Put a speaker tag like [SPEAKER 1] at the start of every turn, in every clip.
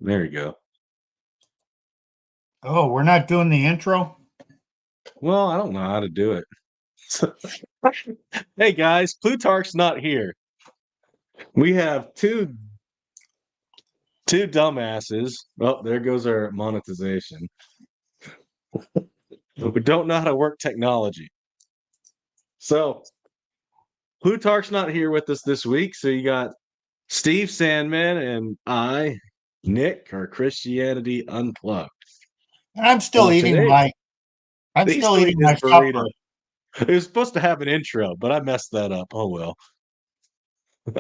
[SPEAKER 1] There you go.
[SPEAKER 2] Oh, we're not doing the intro?
[SPEAKER 1] Well, I don't know how to do it. Hey guys, Plutarch's not here. We have two dumbasses. Oh, there goes our monetization. We don't know how to work technology. So Plutarch's not here with us this week. So you got Steve Sandman and I, Nick, our Christianity Unplugged.
[SPEAKER 2] And I'm still
[SPEAKER 1] So
[SPEAKER 2] eating
[SPEAKER 1] today,
[SPEAKER 2] my I'm
[SPEAKER 1] he's
[SPEAKER 2] still
[SPEAKER 1] still
[SPEAKER 2] eating
[SPEAKER 1] eating his
[SPEAKER 2] my
[SPEAKER 1] burrito.
[SPEAKER 2] supper.
[SPEAKER 1] It was supposed to have an intro, but I messed that up. Oh well.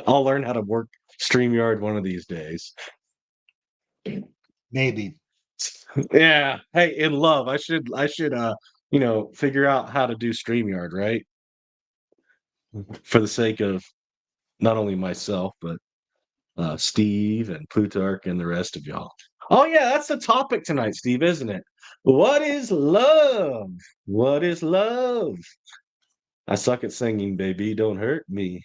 [SPEAKER 1] I'll learn how to work StreamYard one of these days.
[SPEAKER 2] Maybe.
[SPEAKER 1] Yeah. Hey, in love, I should figure out how to do StreamYard, right? For the sake of not only myself, but Steve and Plutarch and the rest of y'all. Oh yeah, that's the topic tonight, Steve, isn't it? What is love? What is love? I suck at singing, baby. Don't hurt me.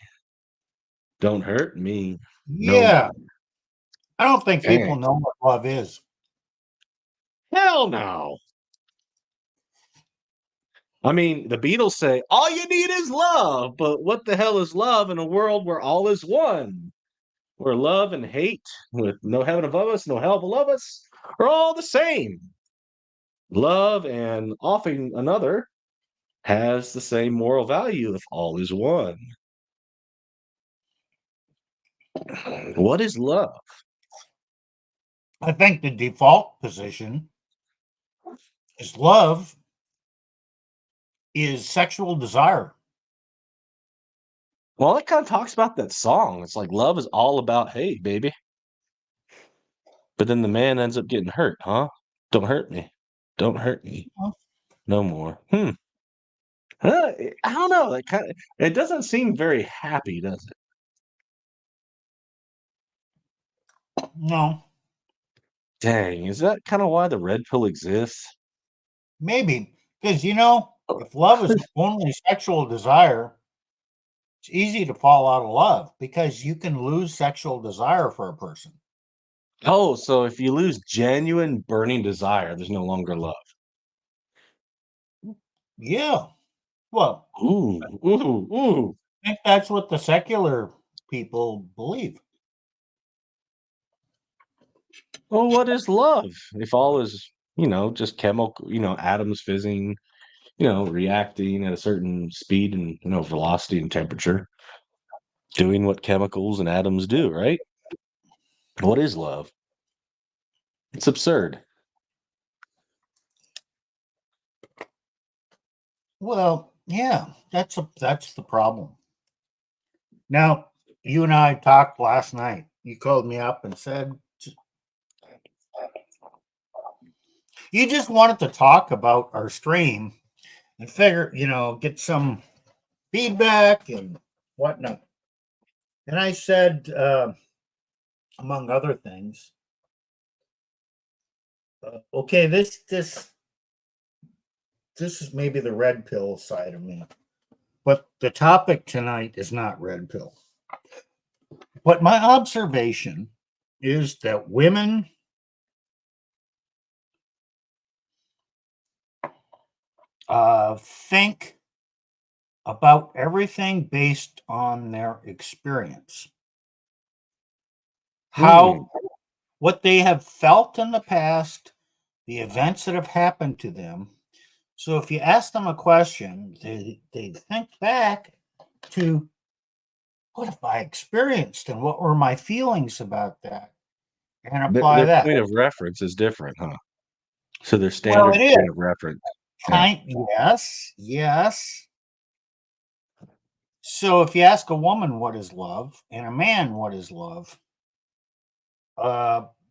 [SPEAKER 1] Don't hurt me. No
[SPEAKER 2] Yeah.
[SPEAKER 1] more.
[SPEAKER 2] I don't think people
[SPEAKER 1] Dang.
[SPEAKER 2] know what love is.
[SPEAKER 1] Hell no. I mean, the Beatles say, all you need is love. But what the hell is love in a world where all is one? Where love and hate, with no heaven above us, no hell below us, are all the same. Love and offing another has the same moral value if all is one. What is love?
[SPEAKER 2] I think the default position is love is sexual desire.
[SPEAKER 1] Well, it kind of talks about that song. It's like love is all about hate, baby. But then the man ends up getting hurt, huh? Don't hurt me. Don't hurt me. No more. I don't know. It doesn't seem very happy, does it?
[SPEAKER 2] No,
[SPEAKER 1] Dang, is that kind of why the red pill exists?
[SPEAKER 2] maybe. Because, if love is only sexual desire, it's easy to fall out of love because you can lose sexual desire for a person.
[SPEAKER 1] Oh, so if you lose genuine burning desire, there's no longer love.
[SPEAKER 2] Yeah. Well,
[SPEAKER 1] Ooh, ooh, ooh.
[SPEAKER 2] I think that's what the secular people believe.
[SPEAKER 1] Well, what is love? If all is, just chemical, atoms fizzing, reacting at a certain speed and, velocity and temperature, doing what chemicals and atoms do, right? What is love? It's absurd.
[SPEAKER 2] Well, yeah, that's the problem. Now, you and I talked last night. You called me up and said you just wanted to talk about our stream and figure, get some feedback and whatnot. And I said, among other things, okay, this is maybe the red pill side of me, but the topic tonight is not red pill. But my observation is that women think about everything based on their experience. What they have felt in the past, the events that have happened to them. So if you ask them a question, they think back to what have I experienced and what were my feelings about that and apply
[SPEAKER 1] Their
[SPEAKER 2] that.
[SPEAKER 1] point of reference is different, huh? So their
[SPEAKER 2] Well,
[SPEAKER 1] standard
[SPEAKER 2] it is.
[SPEAKER 1] point of reference. Yeah.
[SPEAKER 2] Yes. So if you ask a woman what is love and a man what is love,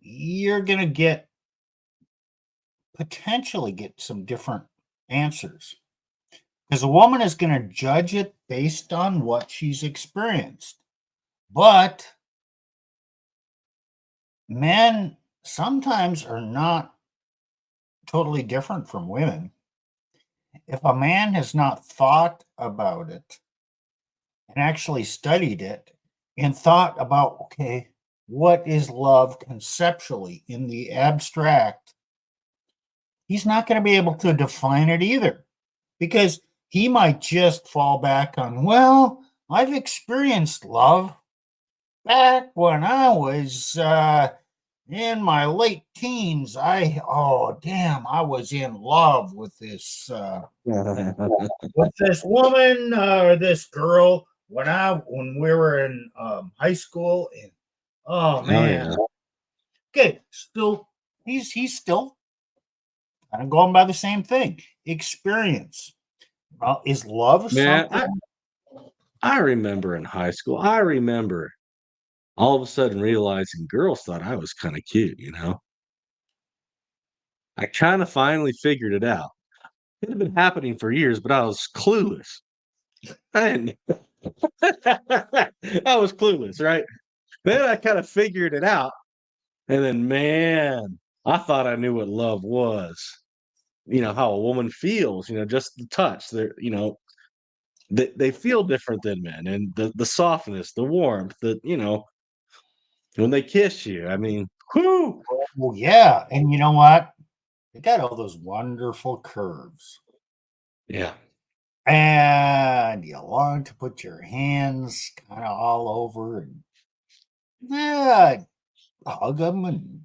[SPEAKER 2] you're going to potentially get some different answers. Because a woman is going to judge it based on what she's experienced. But men sometimes are not totally different from women. If a man has not thought about it and actually studied it and thought about, okay, what is love conceptually in the abstract, he's not going to be able to define it either, because he might just fall back on, well, I've experienced love back when I was in my late teens. I was in love with this woman or this girl when we were in high school, and oh
[SPEAKER 1] Oh yeah,
[SPEAKER 2] man, okay, still he's still kind of going by the same thing. Experience. Is love
[SPEAKER 1] man.
[SPEAKER 2] something?
[SPEAKER 1] I remember in high school. I remember all of a sudden realizing girls thought I was kind of cute. I kind of finally figured it out. It had been happening for years, but I was clueless. I didn't. I was clueless, right? Then I kind of figured it out, and then man, I thought I knew what love was. How a woman feels. Just the touch. They feel different than men, and the softness, the warmth, when they kiss you. I mean, whoo,
[SPEAKER 2] Well, yeah, and you know what? They got all those wonderful curves.
[SPEAKER 1] yeah,
[SPEAKER 2] And you long to put your hands kind of all over and yeah, hug them and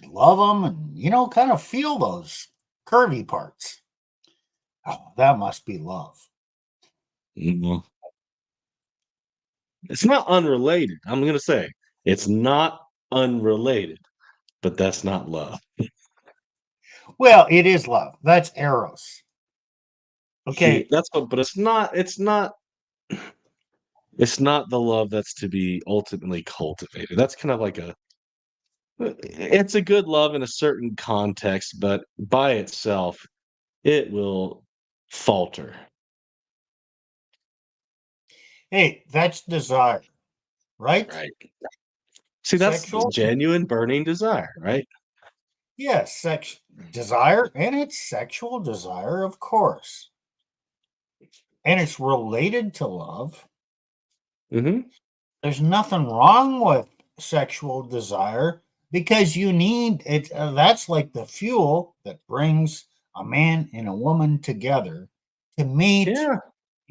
[SPEAKER 2] love them and, kind of feel those curvy parts. Oh, that must be love.
[SPEAKER 1] well, it's not unrelated. I'm gonna say it's not unrelated, but that's not love.
[SPEAKER 2] Well, it is love. That's Eros.
[SPEAKER 1] See,
[SPEAKER 2] Okay.
[SPEAKER 1] that's what, but it's not. It's not. It's not the love that's to be ultimately cultivated. That's kind of like it's a good love in a certain context, but by itself, it will falter.
[SPEAKER 2] Hey, that's desire, right?
[SPEAKER 1] Right. See, that's the
[SPEAKER 2] Sexual?
[SPEAKER 1] genuine burning desire, right?
[SPEAKER 2] Yes, sex desire, and it's sexual desire, of course. And it's related to love.
[SPEAKER 1] Hmm.
[SPEAKER 2] There's nothing wrong with sexual desire because you need it. That's like the fuel that brings a man and a woman together to meet
[SPEAKER 1] Yeah.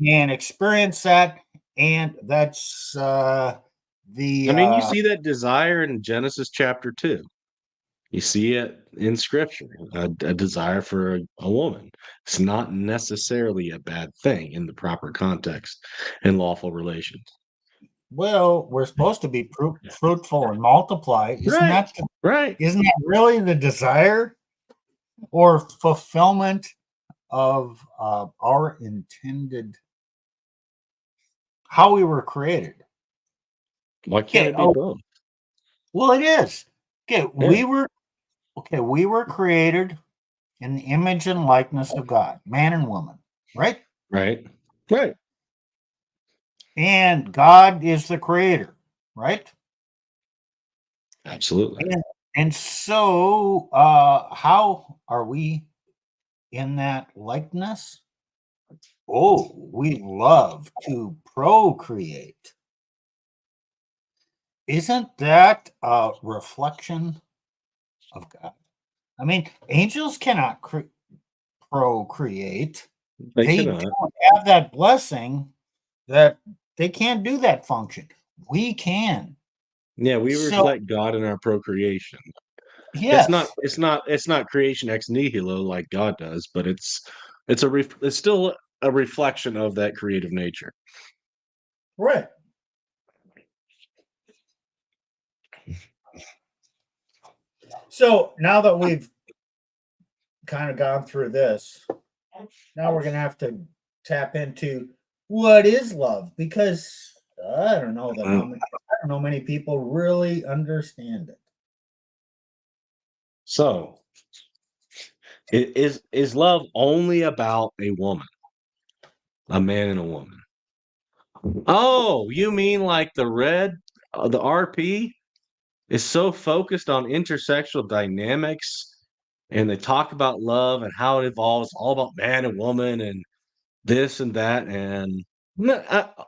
[SPEAKER 2] and experience that. And that's the
[SPEAKER 1] I mean, you see that desire in Genesis chapter 2. You see it in scripture, a desire for a woman. It's not necessarily a bad thing in the proper context in lawful relations.
[SPEAKER 2] well, we're supposed to be fruitful and multiply.
[SPEAKER 1] Right. Right.
[SPEAKER 2] Isn't that really the desire or fulfillment of our intended how we were created?
[SPEAKER 1] Why can't
[SPEAKER 2] Okay.
[SPEAKER 1] it be
[SPEAKER 2] Oh,
[SPEAKER 1] both?
[SPEAKER 2] well, it is. Okay.
[SPEAKER 1] Yeah.
[SPEAKER 2] We were created in the image and likeness of God, man and woman, right?
[SPEAKER 1] Right. Right.
[SPEAKER 2] And God is the creator, right?
[SPEAKER 1] Absolutely.
[SPEAKER 2] And, and so, how are we in that likeness? Oh, we love to procreate. Isn't that a reflection of God? I mean, angels cannot procreate.
[SPEAKER 1] They
[SPEAKER 2] They
[SPEAKER 1] cannot.
[SPEAKER 2] don't have that blessing that they can't do that function. We can.
[SPEAKER 1] Yeah, we
[SPEAKER 2] So,
[SPEAKER 1] reflect God in our procreation. It's not
[SPEAKER 2] yes,
[SPEAKER 1] it's not it's not creation ex nihilo like God does, but it's still a reflection of that creative nature.
[SPEAKER 2] right. So now that we've kind of gone through this, now we're going to have to tap into what is love because
[SPEAKER 1] Mm.
[SPEAKER 2] I don't know many people really understand it.
[SPEAKER 1] So, is love only about a woman, a man and a woman? Oh, you mean like the RP is so focused on intersexual dynamics, and they talk about love and how it evolves, all about man and woman and this and that, and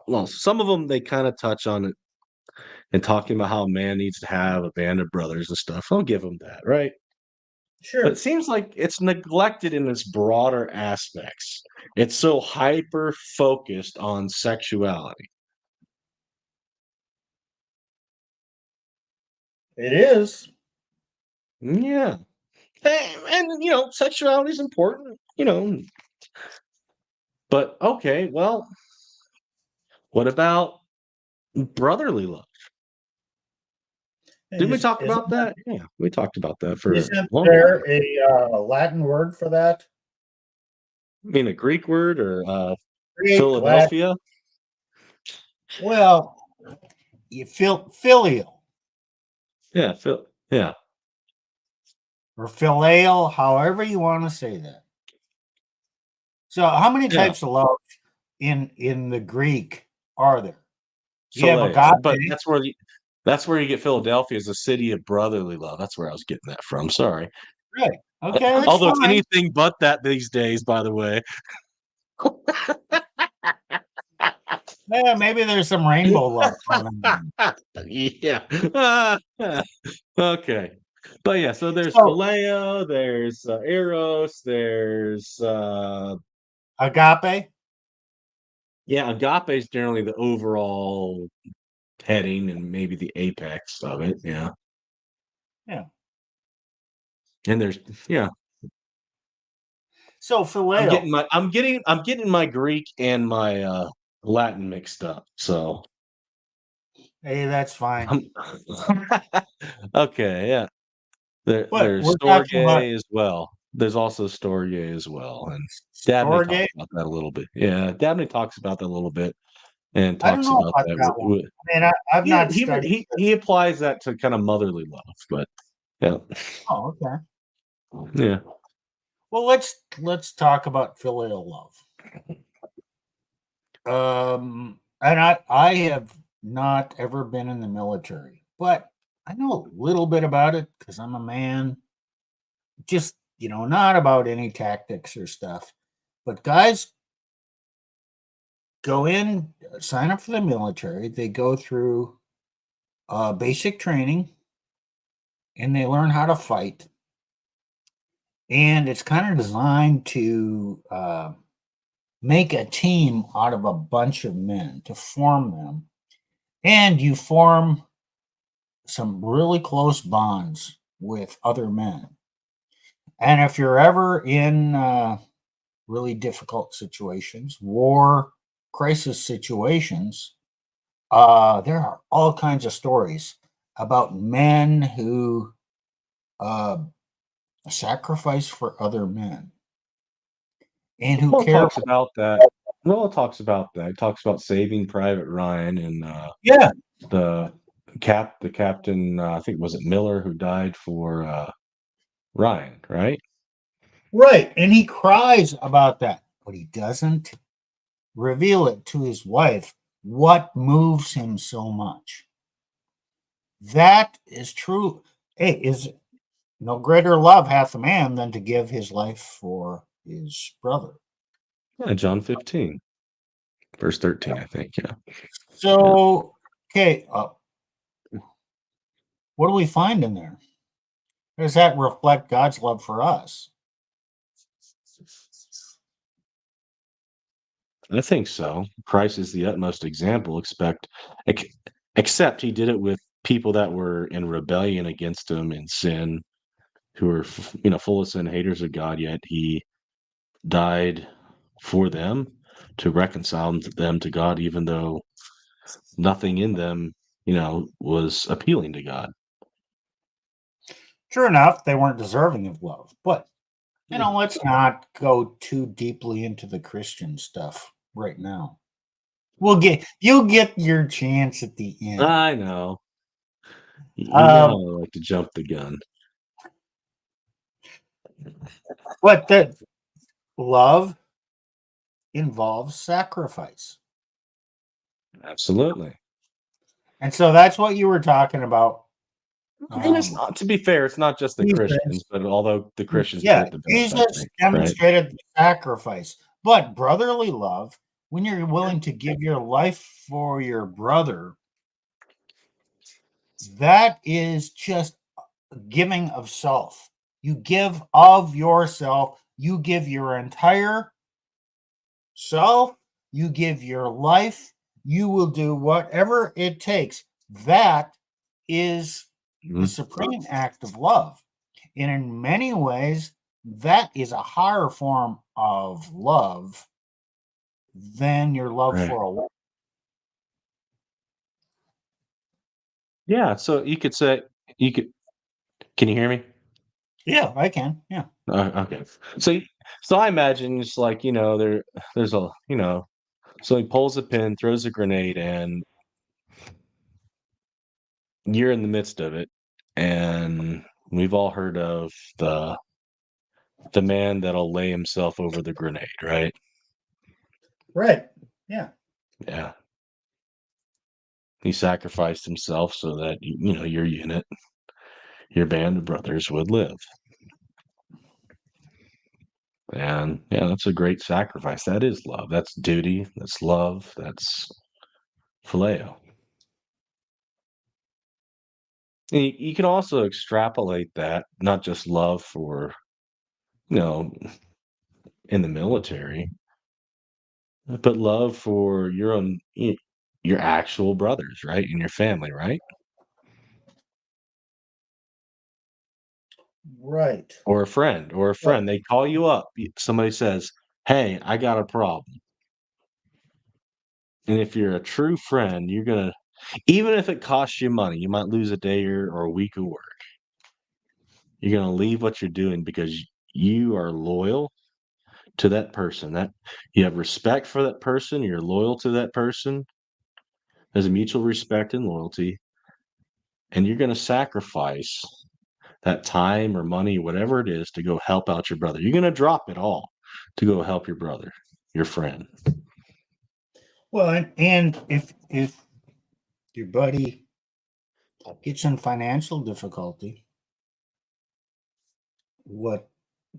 [SPEAKER 1] well, some of them they kind of touch on it and talking about how a man needs to have a band of brothers and stuff. I'll give him that, right? But
[SPEAKER 2] Sure.
[SPEAKER 1] it seems like it's neglected in its broader aspects. It's so hyper focused on sexuality.
[SPEAKER 2] It is.
[SPEAKER 1] Yeah. And sexuality is important. But okay, well, what about brotherly love? Didn't we
[SPEAKER 2] Is,
[SPEAKER 1] talk
[SPEAKER 2] isn't,
[SPEAKER 1] about that? Yeah, we talked about that for a
[SPEAKER 2] isn't
[SPEAKER 1] long
[SPEAKER 2] there
[SPEAKER 1] time.
[SPEAKER 2] a Latin word for that?
[SPEAKER 1] I mean, a Greek word or
[SPEAKER 2] Greek, Latin.
[SPEAKER 1] Philadelphia?
[SPEAKER 2] Well, you feel filial
[SPEAKER 1] Yeah, yeah.
[SPEAKER 2] or filial, however you want to say that. So, how many
[SPEAKER 1] Yeah,
[SPEAKER 2] types of love in the Greek are there? You have
[SPEAKER 1] phileo.
[SPEAKER 2] agape,
[SPEAKER 1] But that's where you get Philadelphia is a city of brotherly love. That's where I was getting that from. Sorry.
[SPEAKER 2] right? Okay, that's
[SPEAKER 1] Although it's
[SPEAKER 2] fine.
[SPEAKER 1] anything but that these days, by the way.
[SPEAKER 2] Yeah, maybe there's some rainbow love going on.
[SPEAKER 1] Yeah. Okay. But yeah, so there's
[SPEAKER 2] So,
[SPEAKER 1] phileo, there's eros, there's
[SPEAKER 2] agape.
[SPEAKER 1] yeah, agape is generally the overall heading and maybe the apex of it. Yeah.
[SPEAKER 2] Yeah.
[SPEAKER 1] And there's yeah.
[SPEAKER 2] So filial.
[SPEAKER 1] I'm getting my Greek and my Latin mixed up. So
[SPEAKER 2] Hey, that's fine.
[SPEAKER 1] I'm okay, yeah.
[SPEAKER 2] But
[SPEAKER 1] There's
[SPEAKER 2] we're talking about
[SPEAKER 1] storge as well. There's also storge as well, and Dabney talks
[SPEAKER 2] storge.
[SPEAKER 1] about that a little bit. Yeah, Dabney talks about that a little bit and
[SPEAKER 2] I don't
[SPEAKER 1] talks
[SPEAKER 2] know
[SPEAKER 1] about
[SPEAKER 2] about
[SPEAKER 1] that
[SPEAKER 2] that one. I mean, I've
[SPEAKER 1] yeah,
[SPEAKER 2] not studied.
[SPEAKER 1] he applies that to kind of motherly love, but yeah.
[SPEAKER 2] Oh, okay.
[SPEAKER 1] Yeah.
[SPEAKER 2] Well, let's talk about filial love. And I have not ever been in the military, but I know a little bit about it because I'm a man. Just not about any tactics or stuff, but guys go in, sign up for the military. They go through basic training, and they learn how to fight. And it's kind of designed to make a team out of a bunch of men to form them, and you form some really close bonds with other men. And if you're ever in really difficult situations, war, crisis situations, there are all kinds of stories about men who uh, sacrifice for other men and who
[SPEAKER 1] Paul
[SPEAKER 2] care.
[SPEAKER 1] talks about that. Noah talks about that. He talks about Saving Private Ryan and
[SPEAKER 2] Yeah,
[SPEAKER 1] the the captain. I think was it Miller who died for Ryan, right?
[SPEAKER 2] right. And he cries about that, but he doesn't reveal it to his wife what moves him so much. That is true. Hey, is no greater love hath a man than to give his life for his brother.
[SPEAKER 1] Yeah, John 15, verse 13, I think. Yeah, yeah.
[SPEAKER 2] So, okay, what do we find in there? Does that reflect God's love for us?
[SPEAKER 1] I think so. Christ is the utmost example. Ex- except he did it with people that were in rebellion against him in sin, who were full of sin, haters of God. Yet he died for them to reconcile them to God, even though nothing in them, was appealing to God.
[SPEAKER 2] True enough, they weren't deserving of love, but
[SPEAKER 1] Yeah.
[SPEAKER 2] let's not go too deeply into the Christian stuff right now. You'll get your chance at the end.
[SPEAKER 1] I know. You know how
[SPEAKER 2] Um,
[SPEAKER 1] I like to jump the gun.
[SPEAKER 2] but that love involves sacrifice.
[SPEAKER 1] Absolutely.
[SPEAKER 2] And so that's what you were talking about.
[SPEAKER 1] And it's
[SPEAKER 2] Um,
[SPEAKER 1] not, to be fair, it's not just the Christians,
[SPEAKER 2] Jesus,
[SPEAKER 1] but although the Christians get
[SPEAKER 2] yeah,
[SPEAKER 1] it the best, I
[SPEAKER 2] Jesus
[SPEAKER 1] think, right?
[SPEAKER 2] demonstrated the sacrifice, but brotherly love, when you're willing to give your life for your brother, That is just giving of self. You give of yourself. You give your entire self. You give your life. You will do whatever it takes. That is the
[SPEAKER 1] Mhm.
[SPEAKER 2] supreme act of love. And in many ways, that is a higher form of love than your love
[SPEAKER 1] Right.
[SPEAKER 2] for a woman.
[SPEAKER 1] Yeah, so you could say you could can you hear me?
[SPEAKER 2] Yeah, I can. Yeah.
[SPEAKER 1] Okay. So so I imagine it's like, there's a, so he pulls a pin, throws a grenade, and you're in the midst of it. And we've all heard of the man that'll lay himself over the grenade, right?
[SPEAKER 2] Right. Yeah.
[SPEAKER 1] Yeah. He sacrificed himself so that your unit, your band of brothers would live. And yeah, that's a great sacrifice. That is love. That's duty. That's love. That's phileo. And you can also extrapolate that, not just love for, you know, in the military, but love for your actual brothers, right? In your family, right?
[SPEAKER 2] Right.
[SPEAKER 1] Or a
[SPEAKER 2] Well,
[SPEAKER 1] friend. They call you up. Somebody says, "Hey, I got a problem." And if you're a true friend, you're gonna, even if it costs you money, you might lose a day or a week of work. You're gonna leave what you're doing because you are loyal to that person. That you have respect for that person. You're loyal to that person. There's a mutual respect and loyalty, and you're gonna sacrifice that time or money, whatever it is, to go help out your brother. You're gonna drop it all to go help your brother, your friend.
[SPEAKER 2] well, and if your buddy gets in financial difficulty, what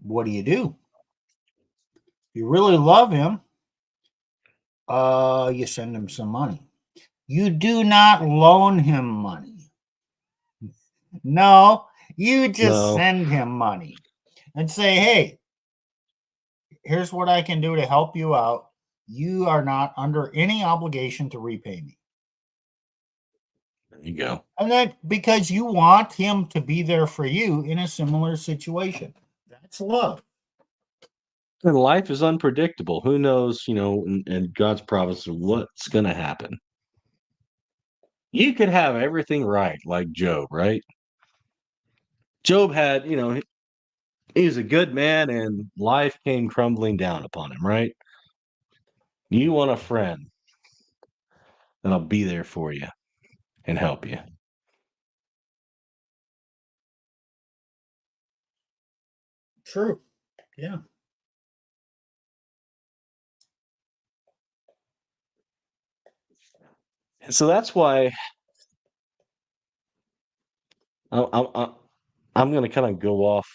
[SPEAKER 2] what do? If you really love him, you send him some money. You do not loan him money. No, you just
[SPEAKER 1] No,
[SPEAKER 2] send him money and say, "Hey, here's what I can do to help you out. You are not under any obligation to repay me."
[SPEAKER 1] there you go.
[SPEAKER 2] And that because you want him to be there for you in a similar situation. That's love.
[SPEAKER 1] And life is unpredictable. Who knows, in God's providence, what's going to happen? You could have everything right, like Job, right? Job had, he was a good man and life came crumbling down upon him, right? You want a friend that'll be there for you and help you.
[SPEAKER 2] True. Yeah.
[SPEAKER 1] And so that's why I, I'm going to kind of go off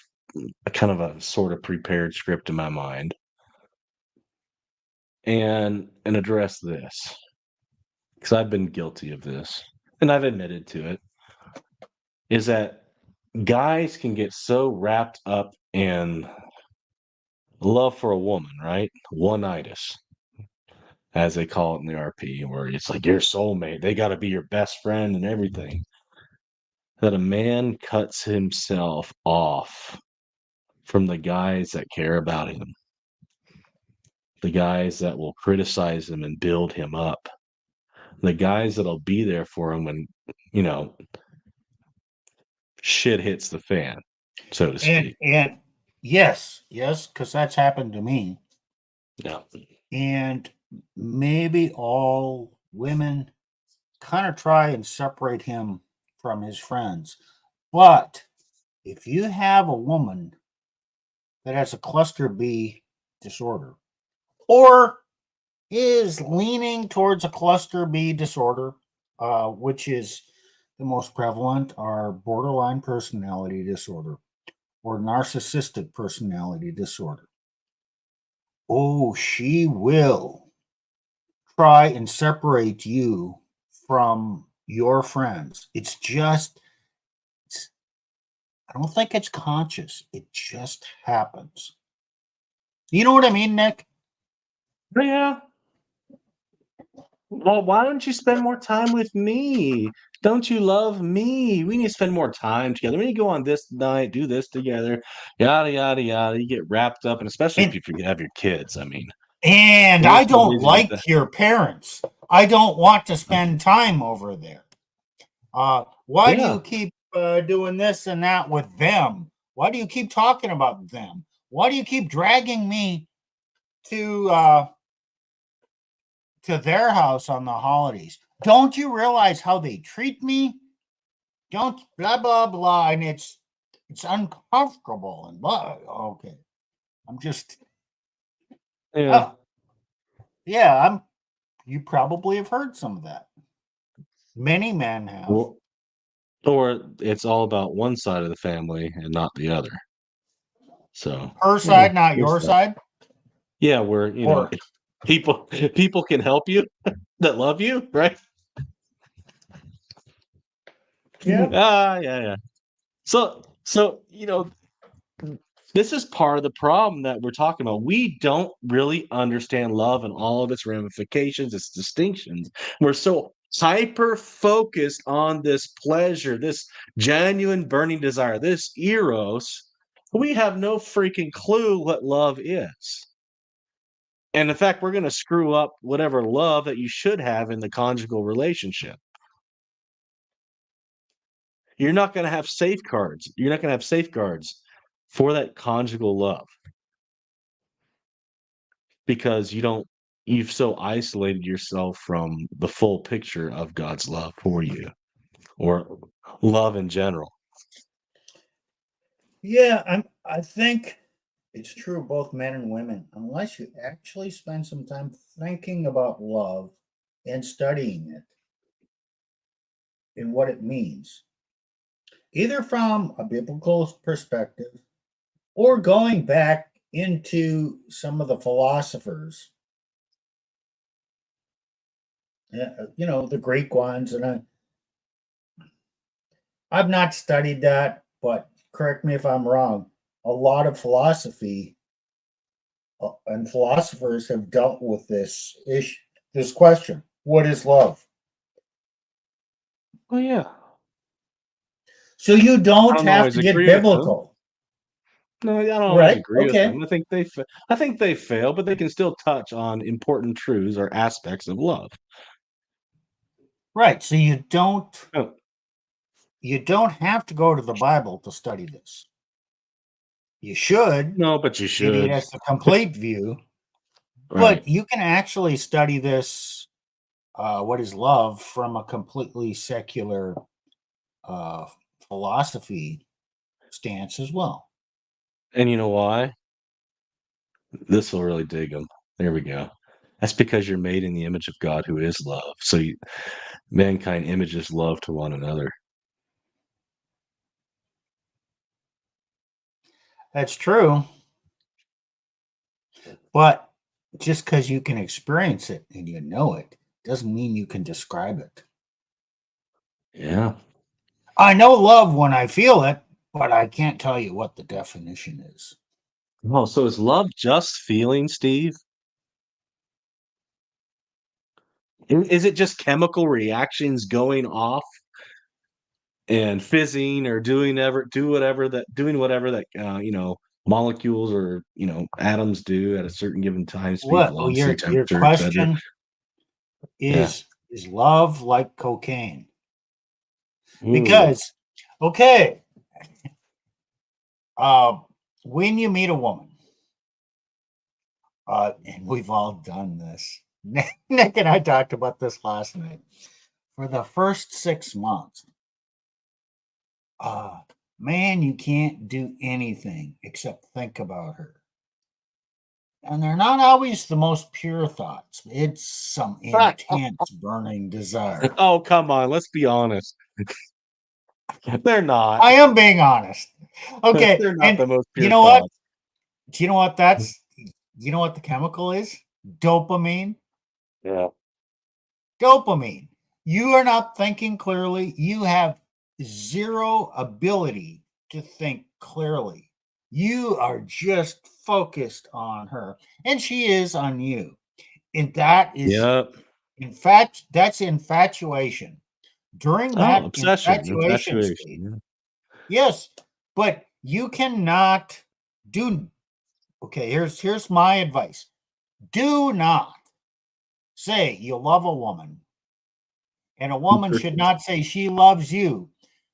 [SPEAKER 1] a kind of a sort of prepared script in my mind and address this because I've been guilty of this and I've admitted to it. Is that guys can get so wrapped up in love for a woman, right? One-itis, as they call it in the RP, where it's like your soulmate. They got to be your best friend and everything. That a man cuts himself off from the guys that care about him, the guys that will criticize him and build him up, the guys that'll be there for him when, you know, shit hits the fan, so to speak.
[SPEAKER 2] And yes, yes, because that's happened to me.
[SPEAKER 1] Yeah.
[SPEAKER 2] And maybe all women kind of try and separate him from his friends. But if you have a woman that has a cluster B disorder or is leaning towards a cluster B disorder, which is the most prevalent, are borderline personality disorder or narcissistic personality disorder. Oh, she will try and separate you from your friends. It's just, I don't think it's conscious. It just happens. You know what I mean, Nick?
[SPEAKER 1] Yeah. Well, why don't you spend more time with me? Don't you love me? We need to spend more time together. We need to go on this night, do this together, yada yada yada. You get wrapped up, and especially if
[SPEAKER 2] And
[SPEAKER 1] you have your kids. I mean,
[SPEAKER 2] and
[SPEAKER 1] you're
[SPEAKER 2] I
[SPEAKER 1] so
[SPEAKER 2] don't
[SPEAKER 1] busy with
[SPEAKER 2] like
[SPEAKER 1] that.
[SPEAKER 2] your parents. I don't want to spend time over there. Why do
[SPEAKER 1] Yeah,
[SPEAKER 2] you keep doing this and that with them? Why do you keep talking about them? Why do you keep dragging me to their house on the holidays? Don't you realize how they treat me? Don't blah blah blah, and it's uncomfortable and blah. Okay, I'm just
[SPEAKER 1] yeah.
[SPEAKER 2] oh yeah, I'm. You probably have heard some of that. Many men have.
[SPEAKER 1] Well, or it's all about one side of the family and not the other. So,
[SPEAKER 2] Her
[SPEAKER 1] yeah,
[SPEAKER 2] side, not
[SPEAKER 1] there's
[SPEAKER 2] your
[SPEAKER 1] that.
[SPEAKER 2] side,
[SPEAKER 1] Yeah, where
[SPEAKER 2] or
[SPEAKER 1] people can help you that love you, right?
[SPEAKER 2] yeah.
[SPEAKER 1] Yeah, yeah. So this is part of the problem that we're talking about. We don't really understand love and all of its ramifications, its distinctions. We're so hyper focused on this pleasure, this genuine burning desire, this eros. We have no freaking clue what love is. And in fact, we're going to screw up whatever love that you should have in the conjugal relationship. You're not going to have safeguards. You're not going to have safeguards for that conjugal love because you've so isolated yourself from the full picture of God's love for you or love in general.
[SPEAKER 2] Yeah, I think it's true of both men and women. Unless you actually spend some time thinking about love and studying it and what it means, either from a biblical perspective or going back into some of the philosophers, the Greek ones. And I've not studied that, but correct me if I'm wrong. A lot of philosophy and philosophers have dealt with this issue, this question: what is love?
[SPEAKER 1] Oh yeah.
[SPEAKER 2] So you
[SPEAKER 1] I
[SPEAKER 2] don't
[SPEAKER 1] don't
[SPEAKER 2] have
[SPEAKER 1] always
[SPEAKER 2] to get
[SPEAKER 1] agree with them.
[SPEAKER 2] biblical,
[SPEAKER 1] No, I don't always
[SPEAKER 2] right?
[SPEAKER 1] agree with
[SPEAKER 2] Okay,
[SPEAKER 1] them. I think they fail, but they can still touch on important truths or aspects of love.
[SPEAKER 2] right. So
[SPEAKER 1] Oh,
[SPEAKER 2] you don't have to go to the Bible to study this. You should.
[SPEAKER 1] no, but you
[SPEAKER 2] Maybe
[SPEAKER 1] should.
[SPEAKER 2] that's the complete view,
[SPEAKER 1] Right.
[SPEAKER 2] but you can actually study this. What is love from a completely secular uh, philosophy stance as well.
[SPEAKER 1] And you know why? This will really dig them. There we go. That's because you're made in the image of God who is love. So mankind images love to one another.
[SPEAKER 2] That's true, but just because you can experience it and you know it doesn't mean you can describe it.
[SPEAKER 1] Yeah.
[SPEAKER 2] I know love when I feel it, but I can't tell you what the definition is.
[SPEAKER 1] Oh, so is love just feeling, Steve? Is it just chemical reactions going off and fizzing or doing whatever that molecules or atoms do at a certain given time, speed,
[SPEAKER 2] What? Well,
[SPEAKER 1] velocity,
[SPEAKER 2] your
[SPEAKER 1] temperature, etc.
[SPEAKER 2] question
[SPEAKER 1] Yeah.
[SPEAKER 2] is love like cocaine?
[SPEAKER 1] Ooh.
[SPEAKER 2] Because okay, uh, when you meet a woman, and we've all done this. Nick and I talked about this last night. For the first 6 months, uh, man, you can't do anything except think about her. And they're not always the most pure thoughts. It's some intense burning desire.
[SPEAKER 1] Oh, come on. Let's be honest. They're not.
[SPEAKER 2] I am being honest. Okay,
[SPEAKER 1] They're not
[SPEAKER 2] and
[SPEAKER 1] the most
[SPEAKER 2] you
[SPEAKER 1] pure
[SPEAKER 2] know what?
[SPEAKER 1] thoughts.
[SPEAKER 2] Do you know what that's? You know what the chemical is? Dopamine.
[SPEAKER 1] Yeah.
[SPEAKER 2] Dopamine. You are not thinking clearly. You have zero ability to think clearly. You are just focused on her, and she is on you. And that is,
[SPEAKER 1] Yep.
[SPEAKER 2] in fact, that's infatuation. During
[SPEAKER 1] Oh,
[SPEAKER 2] that
[SPEAKER 1] obsession,
[SPEAKER 2] infatuation
[SPEAKER 1] infatuation.
[SPEAKER 2] state,
[SPEAKER 1] Yeah.
[SPEAKER 2] yes, but you cannot do. Okay, here's my advice. Do not say you love a woman, and a woman should not say she loves you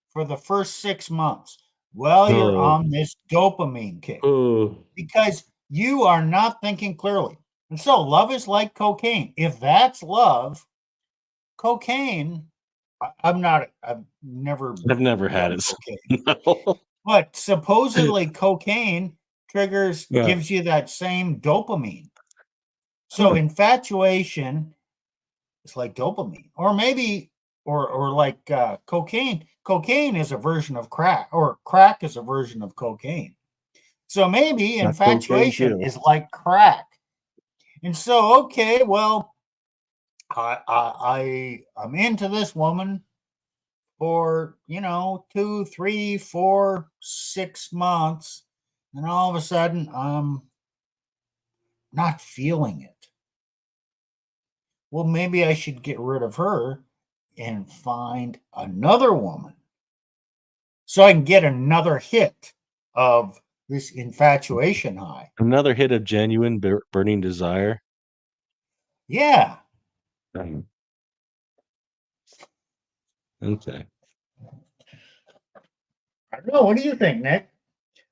[SPEAKER 2] for the first 6 months while you're
[SPEAKER 1] Oh,
[SPEAKER 2] on this dopamine kick,
[SPEAKER 1] oh,
[SPEAKER 2] because you are not thinking clearly. And so love is like cocaine. If that's love, cocaine, I've never
[SPEAKER 1] I've never had
[SPEAKER 2] done
[SPEAKER 1] it.
[SPEAKER 2] cocaine,
[SPEAKER 1] No.
[SPEAKER 2] but supposedly cocaine
[SPEAKER 1] Yeah.
[SPEAKER 2] gives you that same dopamine. So
[SPEAKER 1] Huh.
[SPEAKER 2] infatuation is like dopamine, or maybe, or like cocaine. Cocaine is a version of crack, or crack is a version of cocaine. So maybe
[SPEAKER 1] Got cocaine
[SPEAKER 2] infatuation
[SPEAKER 1] too.
[SPEAKER 2] is like crack. And so, okay, well, I'm into this woman for 2, 3, 4, 6 months, and all of a sudden I'm not feeling it. Well, maybe I should get rid of her and find another woman so I can get another hit of this infatuation high.
[SPEAKER 1] Another hit of genuine burning desire.
[SPEAKER 2] Yeah.
[SPEAKER 1] Mhm. Okay.
[SPEAKER 2] I don't know. What do you think, Nick?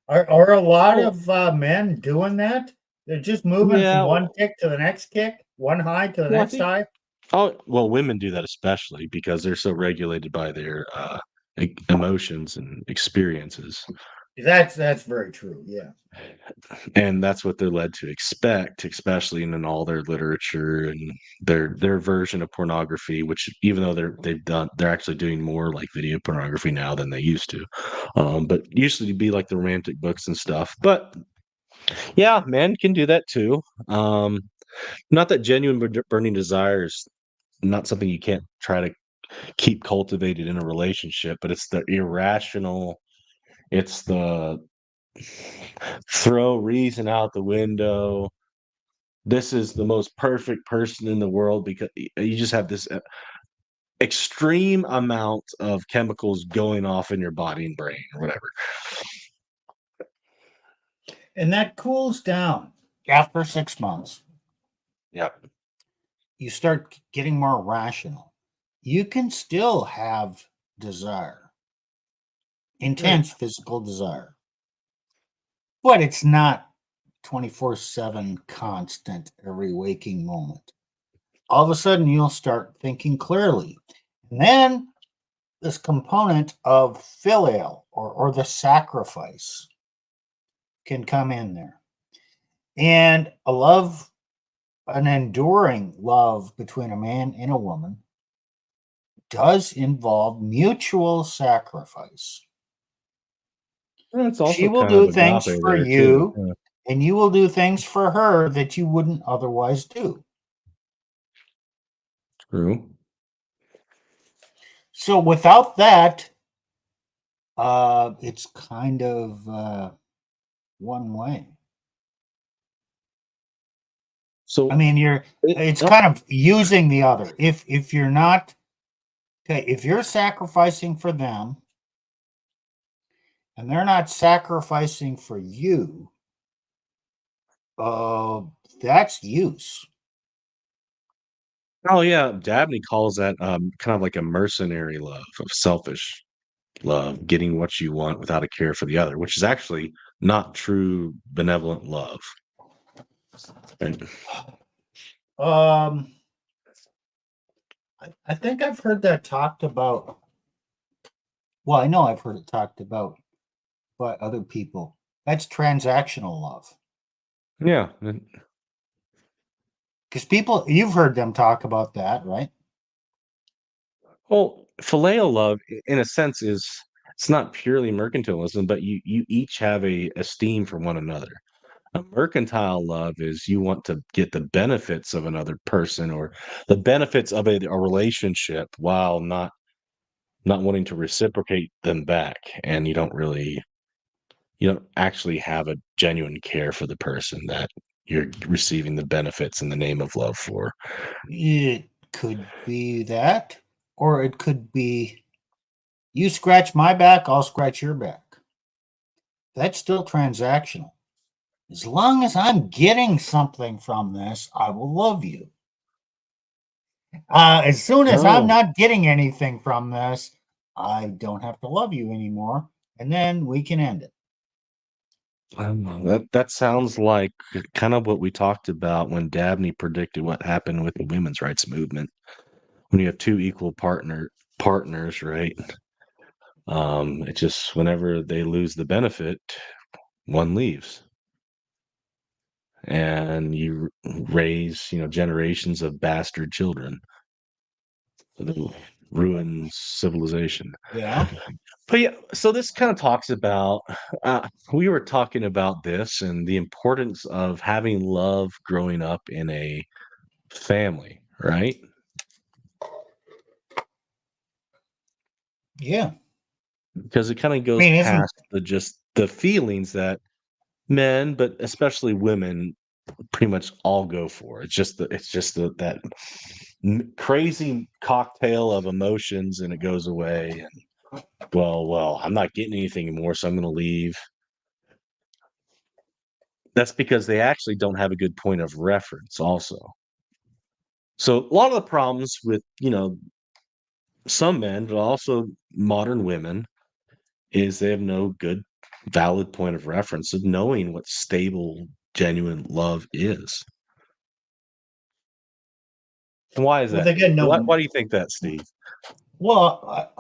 [SPEAKER 2] Are a lot
[SPEAKER 1] Well,
[SPEAKER 2] of men doing that? They're just moving from
[SPEAKER 1] yeah.
[SPEAKER 2] one kick to the next kick, one high to the
[SPEAKER 1] Well, I
[SPEAKER 2] next
[SPEAKER 1] think.
[SPEAKER 2] high.
[SPEAKER 1] Oh, well, women do that especially because they're so regulated by their emotions and experiences,
[SPEAKER 2] That's very true. Yeah.
[SPEAKER 1] and that's what they're led to expect, especially in all their literature and their version of pornography. Which, even though they're actually doing more like video pornography now than they used to, but used to be like the romantic books and stuff. But yeah, men can do that too. Not that genuine burning desire is not something you can't try to keep cultivated in a relationship, but it's the irrational, it's the throw reason out the window. This is the most perfect person in the world because you just have this extreme amount of chemicals going off in your body and brain or whatever.
[SPEAKER 2] And that cools down after 6 months.
[SPEAKER 1] Yeah.
[SPEAKER 2] You start getting more rational. You can still have desire,
[SPEAKER 1] Right.
[SPEAKER 2] intense physical desire, but it's not 24/7 constant every waking moment. All of a sudden, you'll start thinking clearly. And then this component of filial, or the sacrifice, can come in there. And a love, an enduring love between a man and a woman, does involve mutual sacrifice.
[SPEAKER 1] It's
[SPEAKER 2] She
[SPEAKER 1] also
[SPEAKER 2] will
[SPEAKER 1] kind of
[SPEAKER 2] do things
[SPEAKER 1] agape
[SPEAKER 2] for
[SPEAKER 1] there too.
[SPEAKER 2] you,
[SPEAKER 1] Yeah.
[SPEAKER 2] and you will do things for her that you wouldn't otherwise do.
[SPEAKER 1] True.
[SPEAKER 2] So without that, it's kind of one way. I
[SPEAKER 1] So
[SPEAKER 2] mean, it's kind of using the other. If you're not okay, if you're sacrificing for them and they're not sacrificing for you, uh, that's use.
[SPEAKER 1] oh yeah, Dabney calls that kind of like a mercenary love, of selfish love, getting what you want without a care for the other, which is actually not true benevolent love. And
[SPEAKER 2] Um, I think I've heard that talked about. Well, I know I've heard it talked about by other people. That's transactional love.
[SPEAKER 1] yeah,
[SPEAKER 2] Because people, you've heard them talk about that, right?
[SPEAKER 1] well, phileo love, in a sense, it's not purely mercantilism, but you each have a esteem for one another. A mercantile love is you want to get the benefits of another person or the benefits of a relationship while not wanting to reciprocate them back, and you don't actually have a genuine care for the person that you're receiving the benefits in the name of love for.
[SPEAKER 2] It could be that, or it could be you scratch my back, I'll scratch your back. That's still transactional. As long as I'm getting something from this, I will love you. As soon as I'm
[SPEAKER 1] Oh,
[SPEAKER 2] not getting anything from this, I don't have to love you anymore. And then we can end it.
[SPEAKER 1] that sounds like kind of what we talked about when Dabney predicted what happened with the women's rights movement. When you have two equal partners, right? It just whenever they lose the benefit, one leaves, and you raise, generations of bastard children that ruin civilization.
[SPEAKER 2] Yeah.
[SPEAKER 1] But yeah, so this kind of talks about we were talking about this and the importance of having love growing up in a family, right?
[SPEAKER 2] Yeah.
[SPEAKER 1] Because it kind of
[SPEAKER 2] I
[SPEAKER 1] goes
[SPEAKER 2] mean, isn't
[SPEAKER 1] past just the feelings that men, but especially women, pretty much all go for. It's just that crazy cocktail of emotions, and it goes away. And well, I'm not getting anything anymore, so I'm going to leave. That's because they actually don't have a good point of reference also. So a lot of the problems with, some men, but also modern women, is they have no good valid point of reference of knowing what stable, genuine love is. And why is
[SPEAKER 2] well,
[SPEAKER 1] that?
[SPEAKER 2] they get no.
[SPEAKER 1] Why do you think that, Steve?
[SPEAKER 2] Well,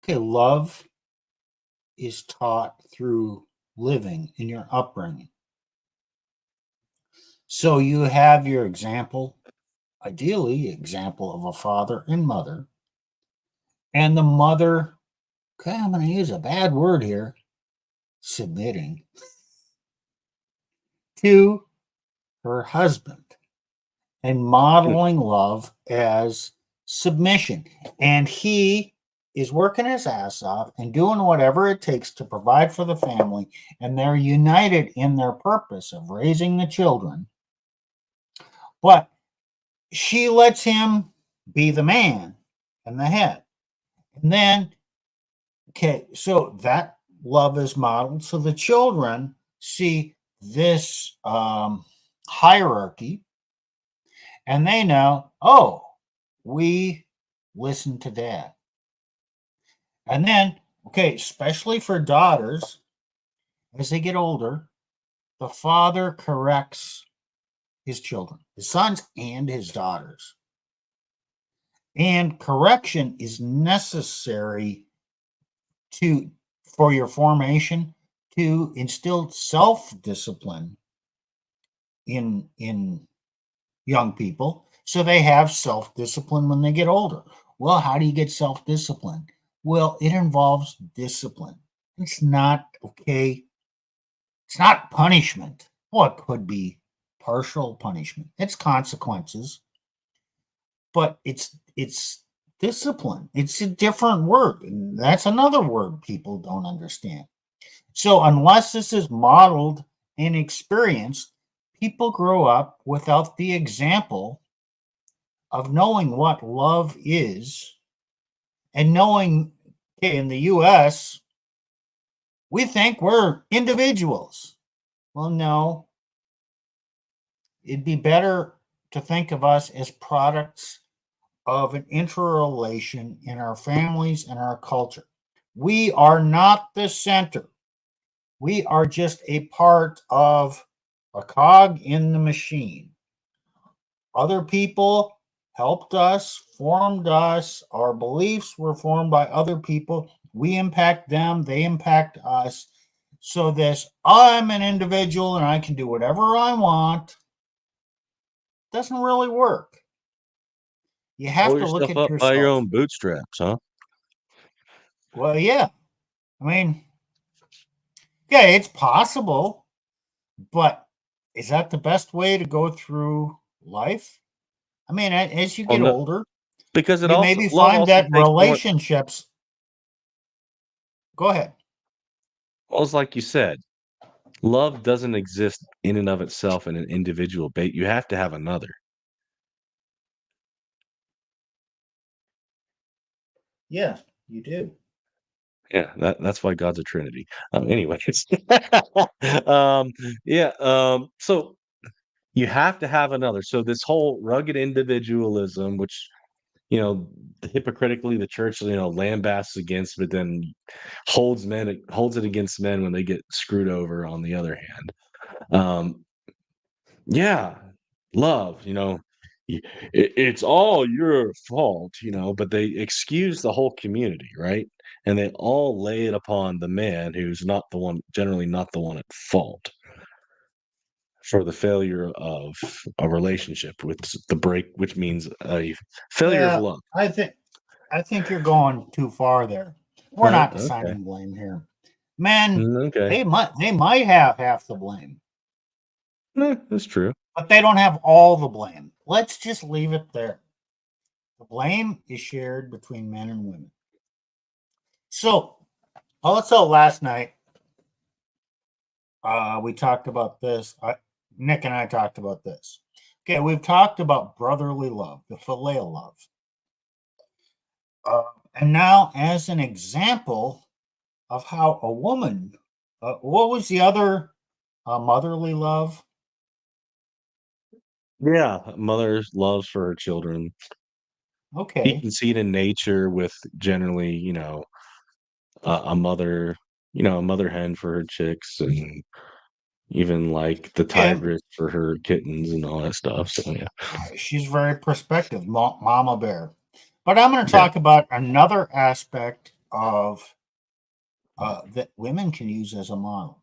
[SPEAKER 2] okay, love is taught through living in your upbringing. So you have your example, ideally, example of a father and mother, and the mother, okay, I'm going to use a bad word here, submitting to her husband and
[SPEAKER 1] Mm.
[SPEAKER 2] modeling love as submission. And he is working his ass off and doing whatever it takes to provide for the family. And they're united in their purpose of raising the children. But she lets him be the man and the head. And then, okay, so that love is modeled. So the children see this hierarchy and they know, oh, we listen to dad. And then, okay, especially for daughters, as they get older, the father corrects his children, his sons and his daughters. And correction is necessary to for your formation to instill self-discipline in young people so they have self-discipline when they get older. Well, how do you get self-discipline? Well, it involves discipline. It's not okay. It's not punishment. Well, it could be partial punishment. It's consequences, but it's discipline. It's a different word. And that's another word people don't understand. So unless this is modeled and experienced, people grow up without the example of knowing what love is and knowing, okay, in the US, we think we're individuals. Well, no, it'd be better to think of us as products of an interrelation in our families and our culture. We are not the center. We are just a part of a cog in the machine. Other people helped us, formed us. Our beliefs were formed by other people. We impact them, they impact us. So, this I'm an individual and I can do whatever I want doesn't really work. You have
[SPEAKER 1] Pull
[SPEAKER 2] to look
[SPEAKER 1] yourself
[SPEAKER 2] at
[SPEAKER 1] up by your
[SPEAKER 2] yourself.
[SPEAKER 1] own bootstraps, huh?
[SPEAKER 2] Well, yeah. I mean, yeah, it's possible, But is that the best way to go through life? I mean, as you
[SPEAKER 1] Well,
[SPEAKER 2] get
[SPEAKER 1] no,
[SPEAKER 2] older,
[SPEAKER 1] because
[SPEAKER 2] you maybe
[SPEAKER 1] love
[SPEAKER 2] find
[SPEAKER 1] also
[SPEAKER 2] that
[SPEAKER 1] takes more.
[SPEAKER 2] relationships. Go ahead.
[SPEAKER 1] Well, it's like you said, love doesn't exist in and of itself in an individual bait. You have to have another.
[SPEAKER 2] Yeah, you do.
[SPEAKER 1] Yeah, that's why God's a Trinity. Anyways, yeah. So you have to have another. So this whole rugged individualism, which hypocritically the church lambasts against, but then holds it against men when they get screwed over. On the other hand, um, yeah, love, it's all your fault, but they excuse the whole community, right? And they all lay it upon the man who's not the one, generally not the one at fault for the failure of a relationship, with the break, which means a failure of
[SPEAKER 2] Yeah,
[SPEAKER 1] love.
[SPEAKER 2] I think you're going too far there. We're not
[SPEAKER 1] Okay.
[SPEAKER 2] assigning blame here. Men,
[SPEAKER 1] Okay.
[SPEAKER 2] they might have half the blame,
[SPEAKER 1] That's true.
[SPEAKER 2] but they don't have all the blame. Let's just leave it there. The blame is shared between men and women. So also last night, we talked about this. Nick and I talked about this. Okay, we've talked about brotherly love, the filial love. And now, as an example of how a woman, what was the other motherly love?
[SPEAKER 1] Yeah, mother's loves for her children. You
[SPEAKER 2] Okay,
[SPEAKER 1] can see it in nature with, generally, a mother, a mother hen for her chicks, and even like the
[SPEAKER 2] okay.
[SPEAKER 1] tigress for her kittens and all that stuff. So yeah,
[SPEAKER 2] She's very perspective, Mama Bear. But I'm going to
[SPEAKER 1] yeah.
[SPEAKER 2] talk about another aspect of that women can use as a model.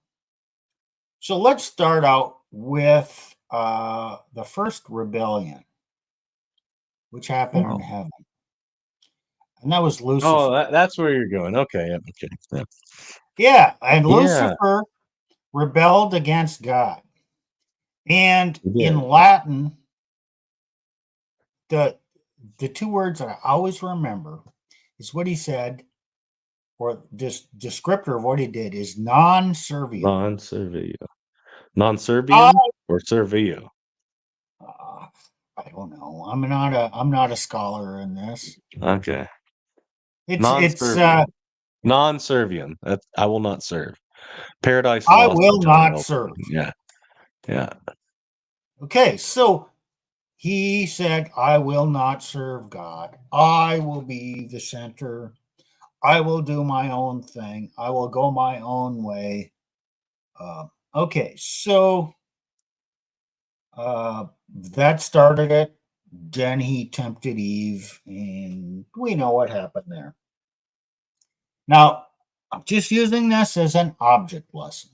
[SPEAKER 2] So let's start out with the first rebellion, which happened in
[SPEAKER 1] Oh,
[SPEAKER 2] heaven, and that was
[SPEAKER 1] oh,
[SPEAKER 2] Lucifer.
[SPEAKER 1] that's where you're going. Okay, yeah, okay, yeah,
[SPEAKER 2] Yeah, and
[SPEAKER 1] yeah,
[SPEAKER 2] Lucifer rebelled against God. And
[SPEAKER 1] you
[SPEAKER 2] in
[SPEAKER 1] did.
[SPEAKER 2] Latin, the the two words that I always remember is what he said, or this descriptor of what he did is non serviam.
[SPEAKER 1] Non-Servio,
[SPEAKER 2] I,
[SPEAKER 1] non-Serbian or Servio?
[SPEAKER 2] uh, I don't know. I'm not a scholar in this.
[SPEAKER 1] Okay,
[SPEAKER 2] It's
[SPEAKER 1] non-Serbian, non-Servian. That I will not serve. Paradise
[SPEAKER 2] I
[SPEAKER 1] Lost by
[SPEAKER 2] will
[SPEAKER 1] John
[SPEAKER 2] not
[SPEAKER 1] Milton.
[SPEAKER 2] serve.
[SPEAKER 1] Yeah, yeah.
[SPEAKER 2] Okay, so he said, I will not serve God. I will be the center. I will do my own thing. I will go my own way. Okay, so that started it. Then he tempted Eve, and we know what happened there. Now, I'm just using this as an object lesson.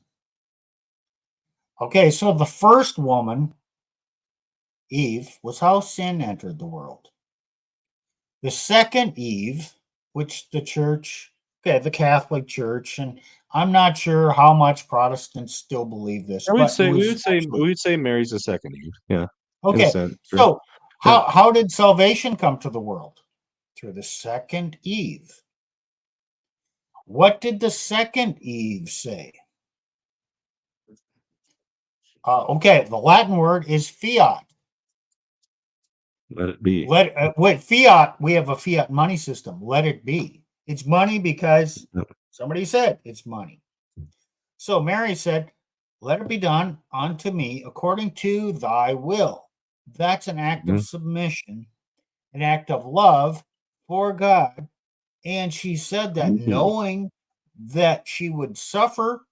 [SPEAKER 2] Okay, so the first woman, Eve, was how sin entered the world. The second Eve, which the church, okay, the Catholic Church, and I'm not sure how much Protestants still believe this,
[SPEAKER 1] I would
[SPEAKER 2] but it
[SPEAKER 1] say we
[SPEAKER 2] was
[SPEAKER 1] would say
[SPEAKER 2] actually
[SPEAKER 1] we would say Mary's the second Eve. Yeah, in a
[SPEAKER 2] okay.
[SPEAKER 1] sense, sure.
[SPEAKER 2] So
[SPEAKER 1] Yeah.
[SPEAKER 2] how did salvation come to the world? Through the second Eve. What did the second Eve say? Okay, the Latin word is fiat.
[SPEAKER 1] Let it be.
[SPEAKER 2] With fiat, we have a fiat money system. Let it be. It's money because
[SPEAKER 1] Yep.
[SPEAKER 2] somebody said it's money. So Mary said, let it be done unto me according to thy will. That's an act of
[SPEAKER 1] Mhm.
[SPEAKER 2] submission, an act of love for God. And she said that
[SPEAKER 1] Mhm.
[SPEAKER 2] knowing that she would suffer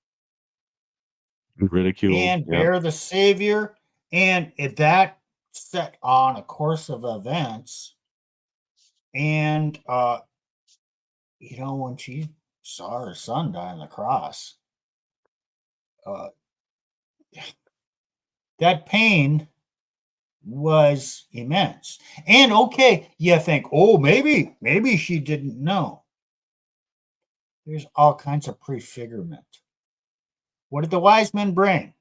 [SPEAKER 1] Ridiculed.
[SPEAKER 2] and
[SPEAKER 1] Yeah.
[SPEAKER 2] bear the Savior, and if that set on a course of events. And when she saw her son die on the cross, uh, that pain was immense. And okay, you think, oh, maybe she didn't know. There's all kinds of prefigurement. What did the wise men bring?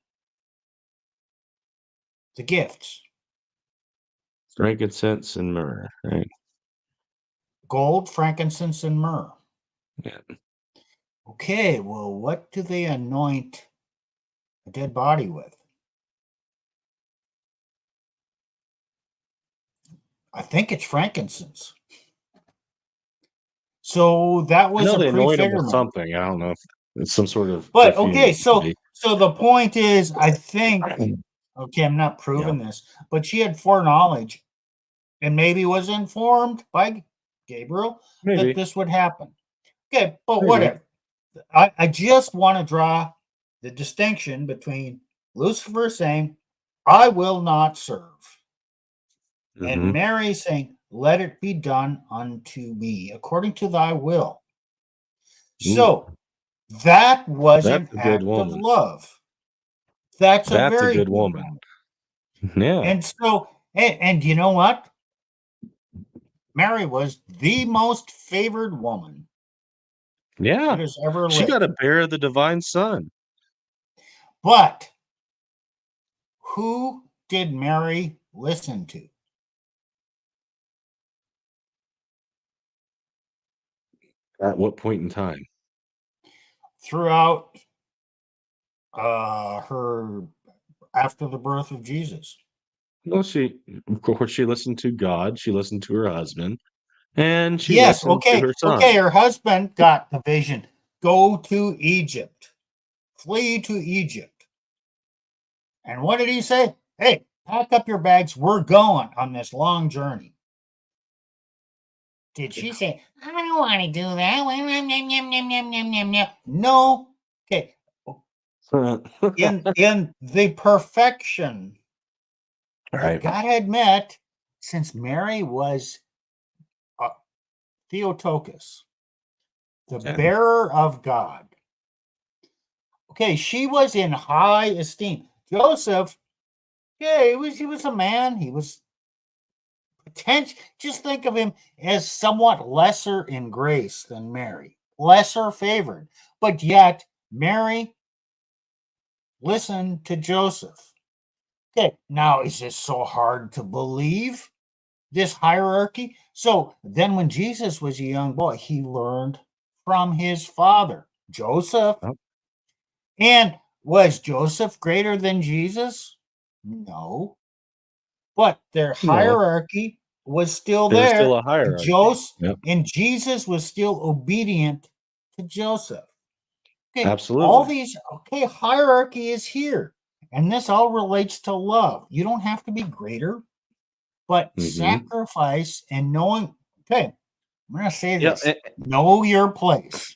[SPEAKER 2] the gifts.
[SPEAKER 1] Frankincense and myrrh, right?
[SPEAKER 2] Gold, frankincense, and myrrh.
[SPEAKER 1] Yeah.
[SPEAKER 2] Okay, well, what do they anoint a dead body with? I think it's frankincense. So that
[SPEAKER 1] I
[SPEAKER 2] was
[SPEAKER 1] know
[SPEAKER 2] a
[SPEAKER 1] they anoint them with
[SPEAKER 2] prefigurement.
[SPEAKER 1] something. I don't know if it's some sort of
[SPEAKER 2] But okay,
[SPEAKER 1] perfume.
[SPEAKER 2] so the point is, I think, okay, I'm not
[SPEAKER 1] Yeah,
[SPEAKER 2] proving this, but she had foreknowledge and maybe was informed by Gabriel that
[SPEAKER 1] maybe,
[SPEAKER 2] this would happen. Okay, but
[SPEAKER 1] maybe.
[SPEAKER 2] whatever. I just want to draw the distinction between Lucifer saying, I will not serve, and
[SPEAKER 1] Hmm.
[SPEAKER 2] Mary saying, let it be done unto me according to thy will.
[SPEAKER 1] Ooh,
[SPEAKER 2] So that was
[SPEAKER 1] that's
[SPEAKER 2] an
[SPEAKER 1] a good
[SPEAKER 2] act of
[SPEAKER 1] woman.
[SPEAKER 2] love. That's a
[SPEAKER 1] That's a
[SPEAKER 2] very
[SPEAKER 1] good
[SPEAKER 2] good
[SPEAKER 1] woman.
[SPEAKER 2] one.
[SPEAKER 1] Yeah,
[SPEAKER 2] And so, and you know what? Mary was the most favored woman
[SPEAKER 1] yeah.
[SPEAKER 2] that has ever
[SPEAKER 1] She got
[SPEAKER 2] lived.
[SPEAKER 1] to bear the divine son.
[SPEAKER 2] But who did Mary listen to?
[SPEAKER 1] At what point in time?
[SPEAKER 2] Throughout her after the birth of Jesus.
[SPEAKER 1] Well, of course, she listened to God. She listened to her husband, and she
[SPEAKER 2] Yes,
[SPEAKER 1] listened to
[SPEAKER 2] okay,
[SPEAKER 1] her
[SPEAKER 2] okay.
[SPEAKER 1] son.
[SPEAKER 2] Her husband got the vision. Go to Egypt. Flee to Egypt. And what did he say? Hey, pack up your bags. We're going on this long journey. Did she say, I don't want to do that? No. Okay. In the perfection that
[SPEAKER 1] Right.
[SPEAKER 2] God had met, since Mary was Theotokos, the
[SPEAKER 1] Yeah.
[SPEAKER 2] bearer of God. Okay, she was in high esteem. Joseph, yeah, he was a man. He was potential. Just think of him as somewhat lesser in grace than Mary, lesser favored. But yet, Mary listened to Joseph. Okay, now is this so hard to believe? This hierarchy? So then, when Jesus was a young boy, he learned from his father, Joseph.
[SPEAKER 1] Oh,
[SPEAKER 2] And was Joseph greater than Jesus? No. But their
[SPEAKER 1] no,
[SPEAKER 2] hierarchy was still
[SPEAKER 1] there was still
[SPEAKER 2] there.
[SPEAKER 1] a
[SPEAKER 2] And
[SPEAKER 1] hierarchy.
[SPEAKER 2] Joseph
[SPEAKER 1] Yep.
[SPEAKER 2] and Jesus was still obedient to Joseph. Okay, all
[SPEAKER 1] Absolutely.
[SPEAKER 2] these, okay, hierarchy is here. And this all relates to love. You don't have to be greater, but
[SPEAKER 1] Hmm.
[SPEAKER 2] sacrifice and knowing, okay, I'm going to say
[SPEAKER 1] Yeah.
[SPEAKER 2] this, know your place.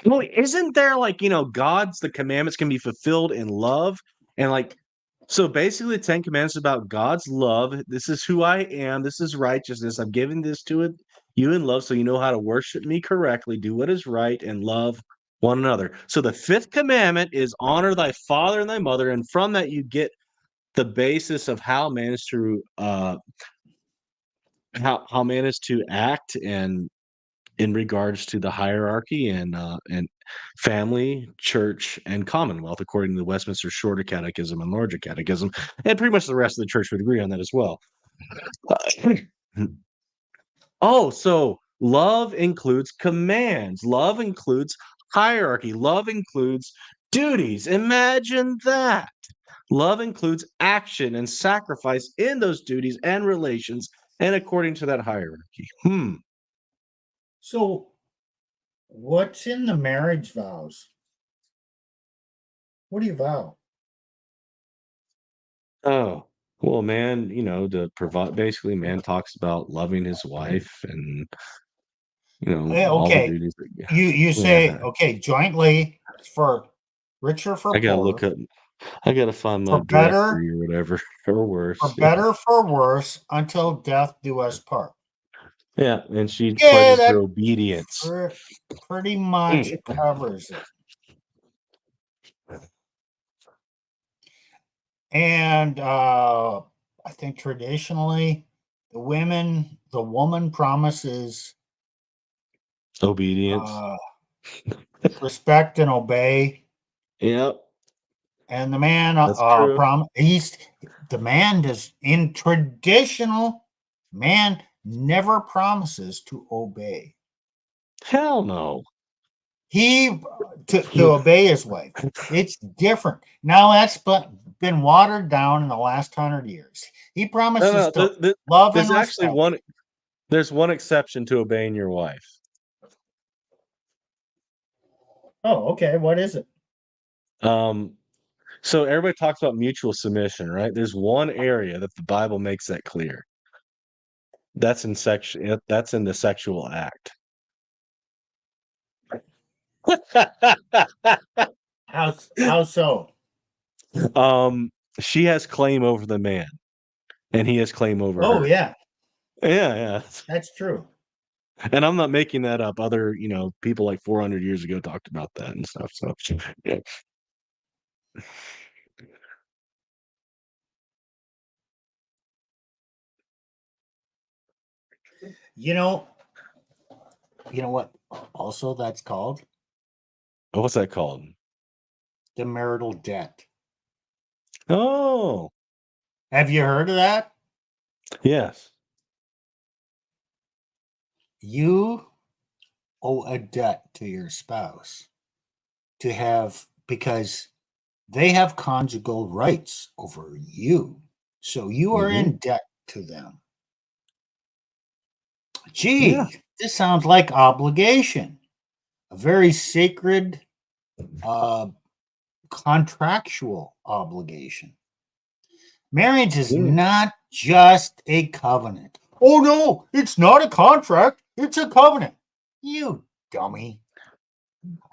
[SPEAKER 1] Well, isn't there like, God's the commandments can be fulfilled in love? And like, so basically, the Ten Commandments is about God's love. This is who I am. This is righteousness. I'm giving this to it, you in love, so you know how to worship me correctly, do what is right, and love one another. So the fifth commandment is honor thy father and thy mother. And from that, you get the basis of how man is to how man is to act and in regards to the hierarchy and family, church, and commonwealth, according to the Westminster Shorter Catechism and Larger Catechism, and pretty much the rest of the church would agree on that as well. Oh, so love includes commands, love includes hierarchy, love includes duties. Imagine that. Love includes action and sacrifice in those duties and relations, and according to that hierarchy.
[SPEAKER 2] So, what's in the marriage vows? What do you vow?
[SPEAKER 1] Oh, well, man, to provide basically, man talks about loving his wife and, all the
[SPEAKER 2] Okay,
[SPEAKER 1] duties
[SPEAKER 2] you say
[SPEAKER 1] yeah.
[SPEAKER 2] okay jointly for richer for
[SPEAKER 1] I gotta look
[SPEAKER 2] poorer,
[SPEAKER 1] up I gotta find my
[SPEAKER 2] for better
[SPEAKER 1] directory or whatever, or
[SPEAKER 2] for
[SPEAKER 1] worse.
[SPEAKER 2] better for worse until death do us part.
[SPEAKER 1] Yeah, and she
[SPEAKER 2] Yeah,
[SPEAKER 1] pledges her
[SPEAKER 2] that
[SPEAKER 1] obedience.
[SPEAKER 2] pretty much covers it. And I think traditionally, the woman promises
[SPEAKER 1] Obedience.
[SPEAKER 2] uh, respect and obey.
[SPEAKER 1] Yep.
[SPEAKER 2] And the man
[SPEAKER 1] That's true.
[SPEAKER 2] the man does in traditional man never promises to obey.
[SPEAKER 1] Hell no.
[SPEAKER 2] He to obey his wife. It's different. Now that's been watered down in the last 100 years. He
[SPEAKER 1] No,
[SPEAKER 2] promises
[SPEAKER 1] no.
[SPEAKER 2] to love
[SPEAKER 1] There's
[SPEAKER 2] and
[SPEAKER 1] actually
[SPEAKER 2] respect.
[SPEAKER 1] one. There's one exception to obeying your wife.
[SPEAKER 2] Oh, okay. What is it?
[SPEAKER 1] Um, so everybody talks about mutual submission, right? There's one area that the Bible makes that clear. That's in the sexual act.
[SPEAKER 2] How so?
[SPEAKER 1] um, she has claim over the man, and he has claim over
[SPEAKER 2] Oh
[SPEAKER 1] her.
[SPEAKER 2] yeah,
[SPEAKER 1] Yeah, yeah.
[SPEAKER 2] that's true.
[SPEAKER 1] And I'm not making that up. Other, people like 400 years ago talked about that and stuff. So, yeah.
[SPEAKER 2] You know, you know what? Also, that's called
[SPEAKER 1] What's that called?
[SPEAKER 2] the marital debt.
[SPEAKER 1] Oh,
[SPEAKER 2] Have you heard of that?
[SPEAKER 1] yes.
[SPEAKER 2] You owe a debt to your spouse to have because they have conjugal rights over you. So you are
[SPEAKER 1] Hmm.
[SPEAKER 2] in debt to them.
[SPEAKER 1] Yeah.
[SPEAKER 2] Gee, this sounds like obligation, a very sacred uh, contractual obligation. Marriage is
[SPEAKER 1] Mm.
[SPEAKER 2] not just a covenant. Oh no, it's not a contract, it's a covenant. You dummy.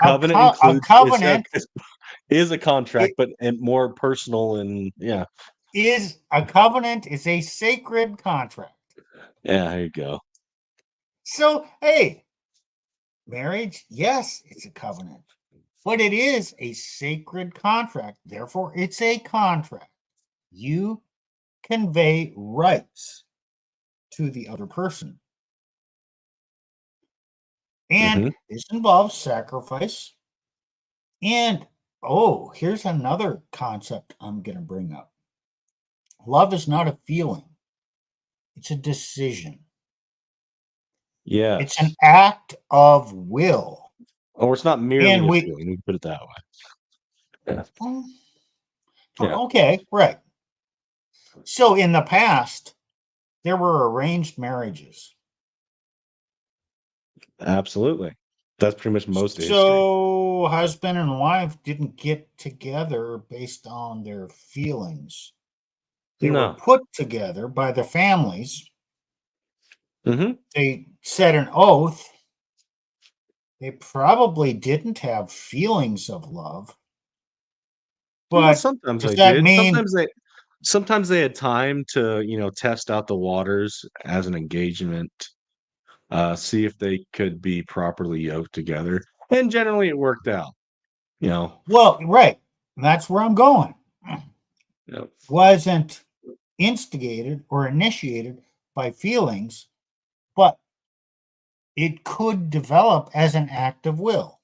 [SPEAKER 1] Covenant
[SPEAKER 2] A
[SPEAKER 1] includes
[SPEAKER 2] covenant
[SPEAKER 1] is a contract,
[SPEAKER 2] it
[SPEAKER 1] but and more personal and yeah.
[SPEAKER 2] is a sacred contract.
[SPEAKER 1] Yeah, there you go.
[SPEAKER 2] So, hey, marriage, yes, it's a covenant, but it is a sacred contract. Therefore, it's a contract. You convey rights to the other person. And
[SPEAKER 1] Hmm.
[SPEAKER 2] this involves sacrifice. And oh, here's another concept I'm going to bring up. Love is not a feeling, it's a decision, it's an
[SPEAKER 1] Yes.
[SPEAKER 2] act of will.
[SPEAKER 1] Or it's not merely
[SPEAKER 2] And
[SPEAKER 1] a
[SPEAKER 2] we,
[SPEAKER 1] feeling. We can put it that way. Yeah.
[SPEAKER 2] mm,
[SPEAKER 1] Yeah.
[SPEAKER 2] okay, right. So in the past, there were arranged marriages.
[SPEAKER 1] Absolutely. That's pretty much most of history.
[SPEAKER 2] So husband and wife didn't get together based on their feelings. They were
[SPEAKER 1] No.
[SPEAKER 2] put together by the families.
[SPEAKER 1] Hmm.
[SPEAKER 2] They said an oath. They probably didn't have feelings of love,
[SPEAKER 1] Well,
[SPEAKER 2] but
[SPEAKER 1] sometimes
[SPEAKER 2] does
[SPEAKER 1] they
[SPEAKER 2] that
[SPEAKER 1] did.
[SPEAKER 2] mean
[SPEAKER 1] Sometimes they had time to, test out the waters as an engagement, see if they could be properly yoked together. And generally it worked out, you know.
[SPEAKER 2] well, right. That's where I'm going.
[SPEAKER 1] Yep.
[SPEAKER 2] Wasn't instigated or initiated by feelings, but it could develop as an act of will,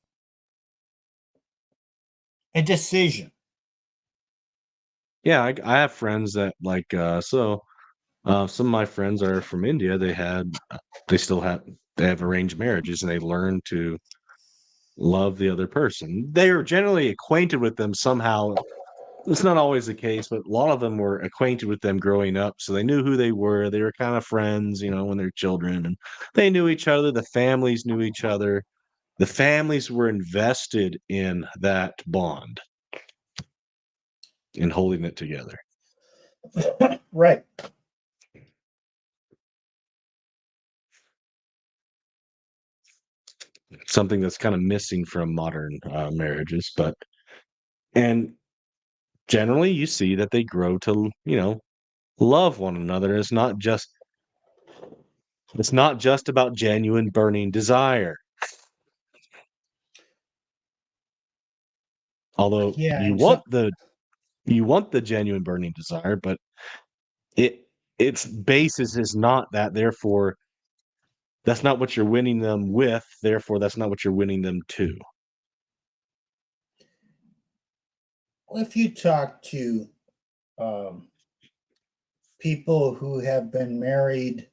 [SPEAKER 2] a decision.
[SPEAKER 1] Yeah, I have friends that like some of my friends are from India. They still have they have arranged marriages and they learn to love the other person. They are generally acquainted with them somehow. It's not always the case, but a lot of them were acquainted with them growing up, so they knew who they were. They were kind of friends, when they're children, and they knew each other. The families knew each other. The families were invested in that bond, in holding it together.
[SPEAKER 2] Right.
[SPEAKER 1] Something that's kind of missing from modern marriages, but and generally you see that they grow to, love one another. It's not just about genuine burning desire. Although
[SPEAKER 2] Yeah,
[SPEAKER 1] you
[SPEAKER 2] and
[SPEAKER 1] want
[SPEAKER 2] so
[SPEAKER 1] the genuine burning desire, but it its basis is not that. Therefore, that's not what you're winning them with. Therefore, that's not what you're winning them to.
[SPEAKER 2] if you talk to people who have been married,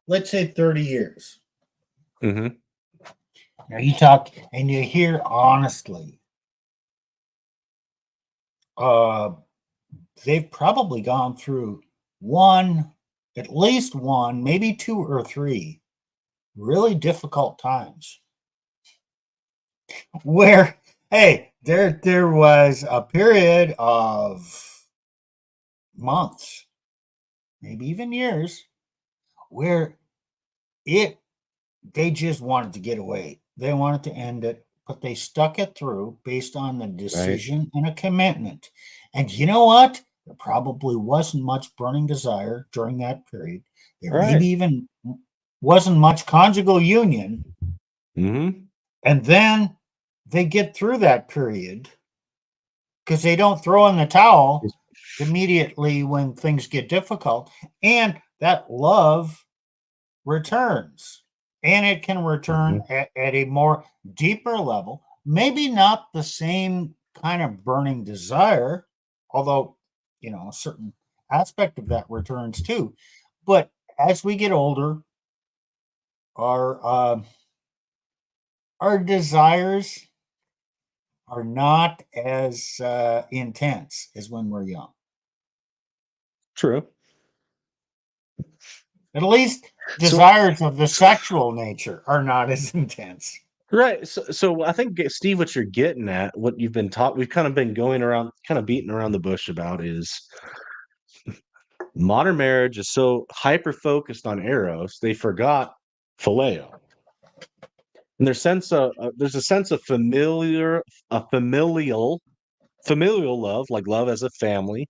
[SPEAKER 2] let's say 30 years,
[SPEAKER 1] Mm-hmm.
[SPEAKER 2] now you talk and you hear honestly, uh, they've probably gone through one, at least one, maybe two or three really difficult times where, hey, there was a period of months, maybe even years, where it they just wanted to get away. They wanted to end it, but they stuck it through based on the
[SPEAKER 1] Right.
[SPEAKER 2] decision and a commitment. And you know what? There probably wasn't much burning desire during that period. There
[SPEAKER 1] Right.
[SPEAKER 2] maybe even wasn't much conjugal union.
[SPEAKER 1] Mm-hmm.
[SPEAKER 2] And then they get through that period because they don't throw in the towel immediately when things get difficult. And that love returns, and it can return
[SPEAKER 1] Mm-hmm.
[SPEAKER 2] at a more deeper level, maybe not the same kind of burning desire, although a certain aspect of that returns too. But as we get older, our our desires are not as intense as when we're young,
[SPEAKER 1] True.
[SPEAKER 2] at least
[SPEAKER 1] So
[SPEAKER 2] desires of the sexual nature are not as intense.
[SPEAKER 1] right. So I think Steve, what you're getting at, what you've been taught, we've kind of been going around, kind of beating around the bush about is modern marriage is so hyper focused on eros, they forgot phileo. And there's a sense of familial love, like love as a family,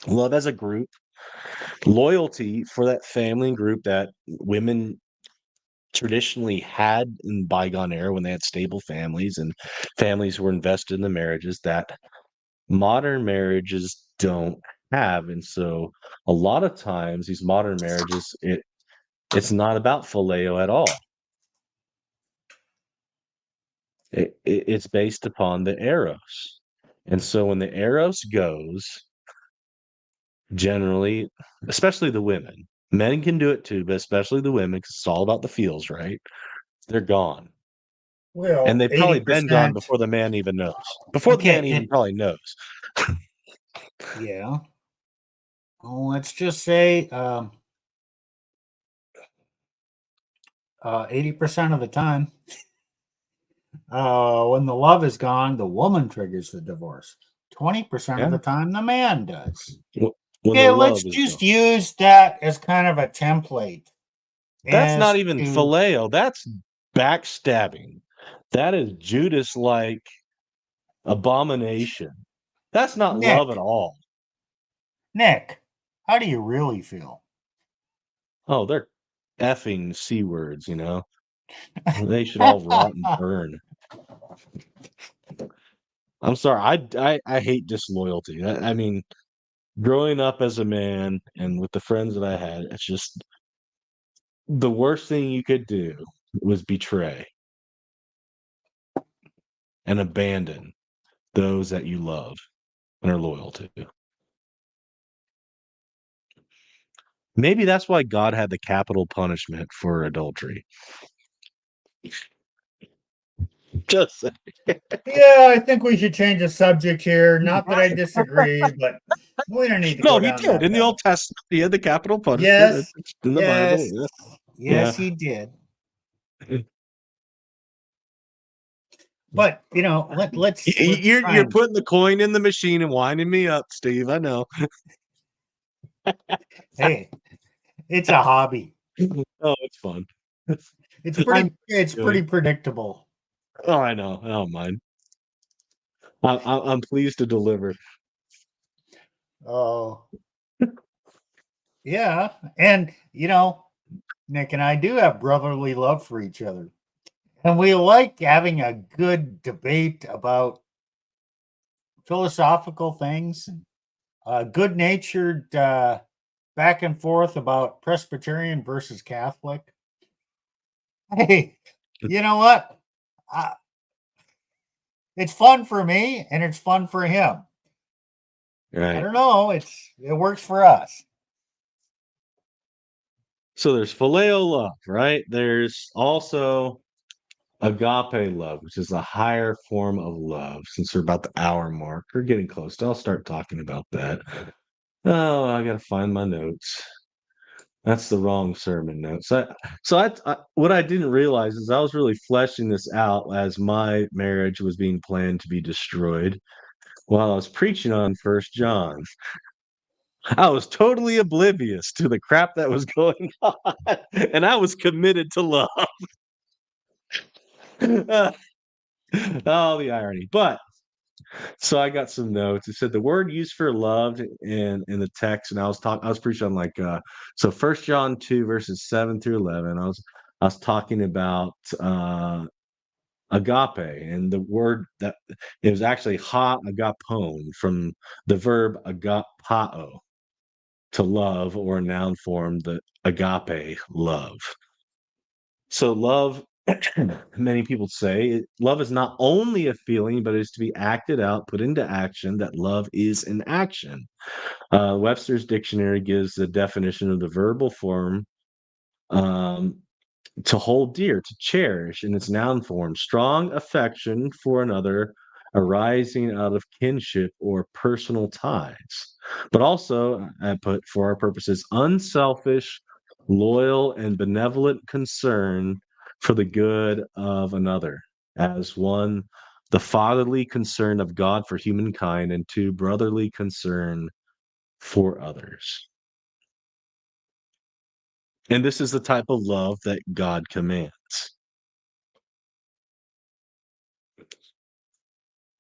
[SPEAKER 1] love as a group, loyalty for that family and group that women traditionally had in bygone era when they had stable families and families were invested in the marriages that modern marriages don't have. And so a lot of times these modern marriages, it's not about phileo at all. It's based upon the eros. And so when the eros goes, generally, especially the women, men can do it too, but especially the women, because it's all about the feels, right? They're gone. And
[SPEAKER 2] Well,
[SPEAKER 1] they've probably been gone
[SPEAKER 2] 80%.
[SPEAKER 1] before the man even knows. Before the man
[SPEAKER 2] Okay,
[SPEAKER 1] even probably knows.
[SPEAKER 2] yeah. Well, let's just say 80% of the time, when the love is gone, the woman triggers the divorce. 20% of
[SPEAKER 1] Yeah.
[SPEAKER 2] the time, the man does.
[SPEAKER 1] When the
[SPEAKER 2] Okay, let's
[SPEAKER 1] love is
[SPEAKER 2] just
[SPEAKER 1] gone.
[SPEAKER 2] use that as kind of a template
[SPEAKER 1] That's not
[SPEAKER 2] as
[SPEAKER 1] even
[SPEAKER 2] to
[SPEAKER 1] phileo. That's backstabbing. That is Judas like abomination. That's not love at
[SPEAKER 2] Nick.
[SPEAKER 1] all.
[SPEAKER 2] Nick, how do you really feel?
[SPEAKER 1] Oh, they're effing C words, you know? They should all rot and burn. I'm sorry. I hate disloyalty. I mean, growing up as a man and with the friends that I had, it's just the worst thing you could do was betray and abandon those that you love and are loyal to. Maybe that's why God had the capital punishment for adultery. Just saying.
[SPEAKER 2] Yeah, I think we should change the subject here. Not that I disagree, but we don't need to
[SPEAKER 1] No,
[SPEAKER 2] go
[SPEAKER 1] he
[SPEAKER 2] down
[SPEAKER 1] did.
[SPEAKER 2] that
[SPEAKER 1] In the
[SPEAKER 2] path.
[SPEAKER 1] Old Testament, he had the capital punishment.
[SPEAKER 2] Yes,
[SPEAKER 1] It's in the Bible.
[SPEAKER 2] yes,
[SPEAKER 1] Yeah.
[SPEAKER 2] yes,
[SPEAKER 1] Yeah.
[SPEAKER 2] he did. But let's try
[SPEAKER 1] You're
[SPEAKER 2] and
[SPEAKER 1] putting the coin in the machine and winding me up, Steve. I know.
[SPEAKER 2] hey, it's a hobby.
[SPEAKER 1] Oh, it's fun.
[SPEAKER 2] It's
[SPEAKER 1] I know
[SPEAKER 2] pretty it's
[SPEAKER 1] what you're
[SPEAKER 2] pretty
[SPEAKER 1] doing.
[SPEAKER 2] predictable.
[SPEAKER 1] Oh, I know. I don't mind. I'm pleased to deliver.
[SPEAKER 2] Oh, yeah. And Nick and I do have brotherly love for each other. And we like having a good debate about philosophical things, good natured back and forth about Presbyterian versus Catholic. Hey, you know what? I, It's fun for me and it's fun for him. I
[SPEAKER 1] Right.
[SPEAKER 2] don't know. It works for us.
[SPEAKER 1] So there's phileo love, right? There's also agape love, which is a higher form of love. Since we're about the hour mark, we're getting close. I'll start talking about that. Oh, I gotta find my notes. That's the wrong sermon notes. What I didn't realize is I was really fleshing this out as my marriage was being planned to be destroyed while I was preaching on First John. I was totally oblivious to the crap that was going on, and I was committed to love. Oh, the irony. But so I got some notes. It said the word used for love in the text, and I was preaching on so First John 2, verses 7 through 11. I was talking about agape, and the word that it was actually ha agapone from the verb agapao, to love, or noun form, the agape love. So love, many people say, love is not only a feeling, but is to be acted out, put into action, that love is an action. Webster's dictionary gives the definition of the verbal form, um, to hold dear, to cherish, in its noun form, strong affection for another arising out of kinship or personal ties. But also, I put, for our purposes, unselfish, loyal, and benevolent concern for the good of another, as one, the fatherly concern of God for humankind, and two, brotherly concern for others. And this is the type of love that God commands.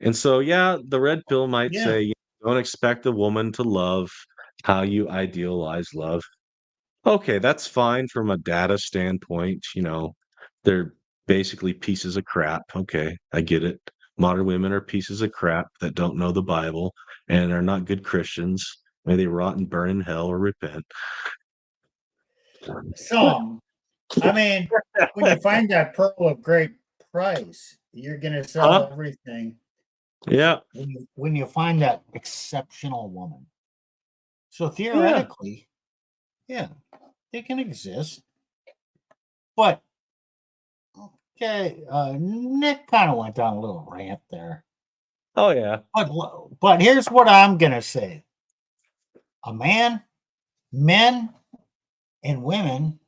[SPEAKER 1] And so, yeah, the red pill might
[SPEAKER 2] Yeah.
[SPEAKER 1] say, don't expect a woman to love how you idealize love. Okay, that's fine from a data standpoint. They're basically pieces of crap. Okay, I get it. Modern women are pieces of crap that don't know the Bible and are not good Christians. May they rot and burn in hell or repent.
[SPEAKER 2] So, I mean, when you find that pearl of great price, you're going to sell
[SPEAKER 1] Huh?
[SPEAKER 2] everything
[SPEAKER 1] Yeah.
[SPEAKER 2] when you find that exceptional woman. So
[SPEAKER 1] Yeah.
[SPEAKER 2] theoretically, yeah, they can exist. But okay, Nick kind of went on a little rant there.
[SPEAKER 1] Oh, yeah.
[SPEAKER 2] But here's what I'm gonna say: a man, men, and women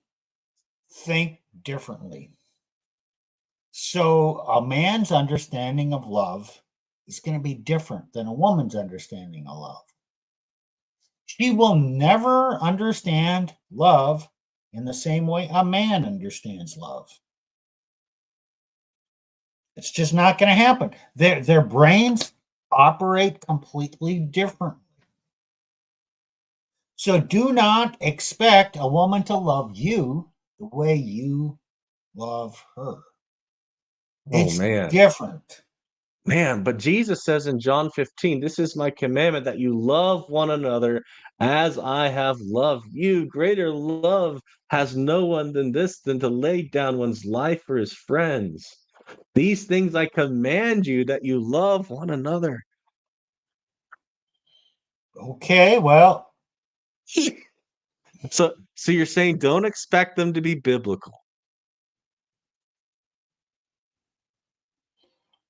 [SPEAKER 2] think differently. So a man's understanding of love is going to be different than a woman's understanding of love. She will never understand love in the same way a man understands love. It's just not going to happen. Their brains operate completely differently. So do not expect a woman to love you the way you love her.
[SPEAKER 1] Oh,
[SPEAKER 2] It's
[SPEAKER 1] man.
[SPEAKER 2] different.
[SPEAKER 1] Man, but Jesus says in John 15, this is my commandment, that you love one another as I have loved you. Greater love has no one than this, than to lay down one's life for his friends. These things I command you, that you love one another.
[SPEAKER 2] Okay, well,
[SPEAKER 1] So you're saying don't expect them to be biblical.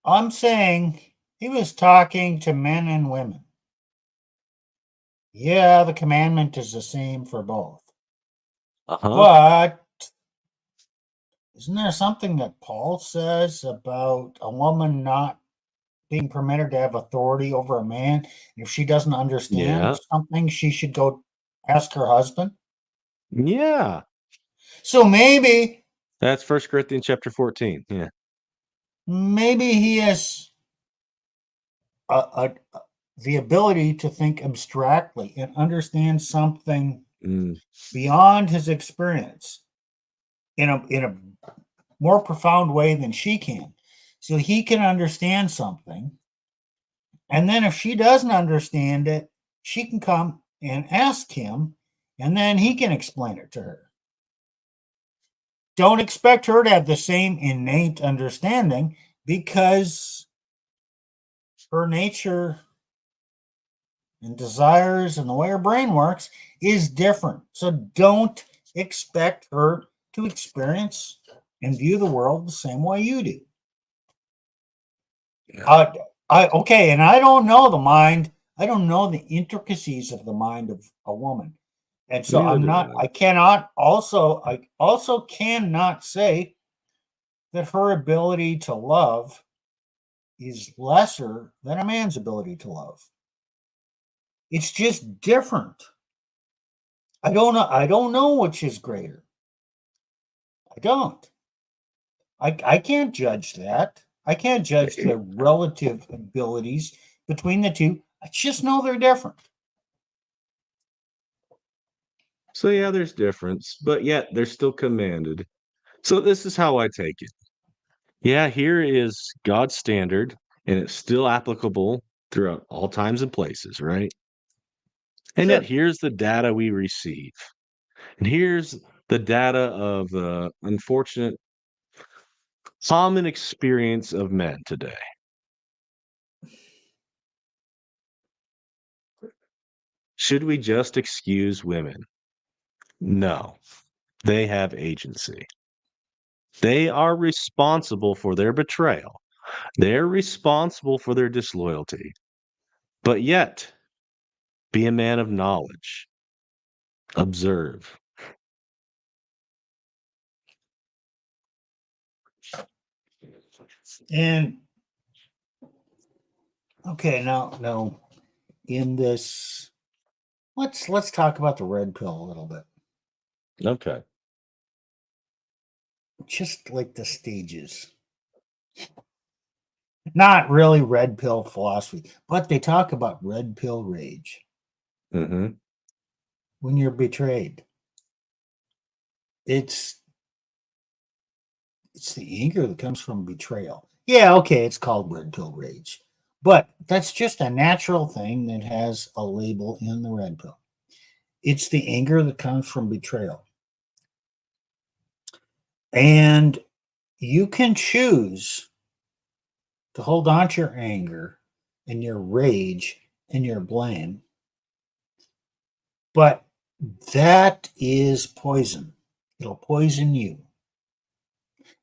[SPEAKER 2] I'm saying he was talking to men and women. Yeah, the commandment is the same for both.
[SPEAKER 1] Uh-huh.
[SPEAKER 2] But isn't there something that Paul says about a woman not being permitted to have authority over a man? If she doesn't understand
[SPEAKER 1] Yeah.
[SPEAKER 2] something, she should go ask her husband.
[SPEAKER 1] Yeah.
[SPEAKER 2] So
[SPEAKER 1] That's First Corinthians chapter 14. Yeah.
[SPEAKER 2] maybe he has the ability to think abstractly and understand something
[SPEAKER 1] Mm.
[SPEAKER 2] beyond his experience in a more profound way than she can. So he can understand something. And then if she doesn't understand it, she can come and ask him, and then he can explain it to her. Don't expect her to have the same innate understanding because her nature and desires and the way her brain works is different. So don't expect her to experience and view the world the same way you do. Okay, and I don't know the mind. I don't know the intricacies of the mind of a woman. And so
[SPEAKER 1] Neither do
[SPEAKER 2] I also cannot say that her ability to love is lesser than a man's ability to love. It's just different. I don't know which is greater. I don't. I can't judge that. I can't judge the relative abilities between the two. I just know they're different.
[SPEAKER 1] So yeah, there's difference, but yet they're still commanded. So this is how I take it. Yeah, here is God's standard, and it's still applicable throughout all times and places, right? And yet
[SPEAKER 2] Sure.
[SPEAKER 1] here's the data we receive. And here's the data of the unfortunate common experience of men today. Should we just excuse women? No, they have agency. They are responsible for their betrayal. They're responsible for their disloyalty. But yet, be a man of knowledge. Observe.
[SPEAKER 2] And okay, now in this, let's talk about the red pill a little bit.
[SPEAKER 1] Okay.
[SPEAKER 2] Just like the stages. Not really red pill philosophy, but they talk about red pill rage
[SPEAKER 1] Mm-hmm.
[SPEAKER 2] when you're betrayed. It's the anger that comes from betrayal. Yeah, okay, it's called red pill rage. But that's just a natural thing that has a label in the red pill. It's the anger that comes from betrayal. And you can choose to hold on to your anger and your rage and your blame. But that is poison. It'll poison you.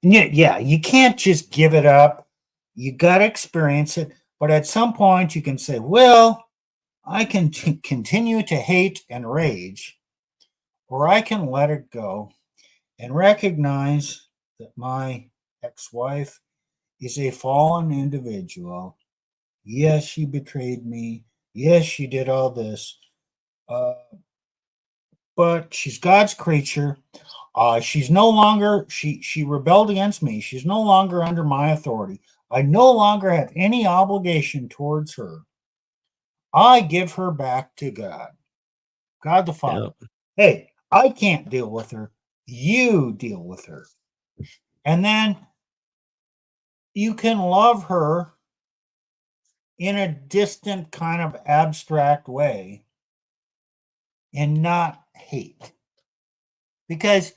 [SPEAKER 2] And yeah, you can't just give it up. You got to experience it. But at some point, you can say, well, I can continue to hate and rage, or I can let it go and recognize that my ex wife is a fallen individual. Yes, she betrayed me. Yes, she did all this. Uh, but she's God's creature. She's no longer, she rebelled against me. She's no longer under my authority. I no longer have any obligation towards her. I give her back to God, God the Father.
[SPEAKER 1] Yep.
[SPEAKER 2] Hey, I can't deal with her. You deal with her. And then you can love her in a distant kind of abstract way and not hate. Because,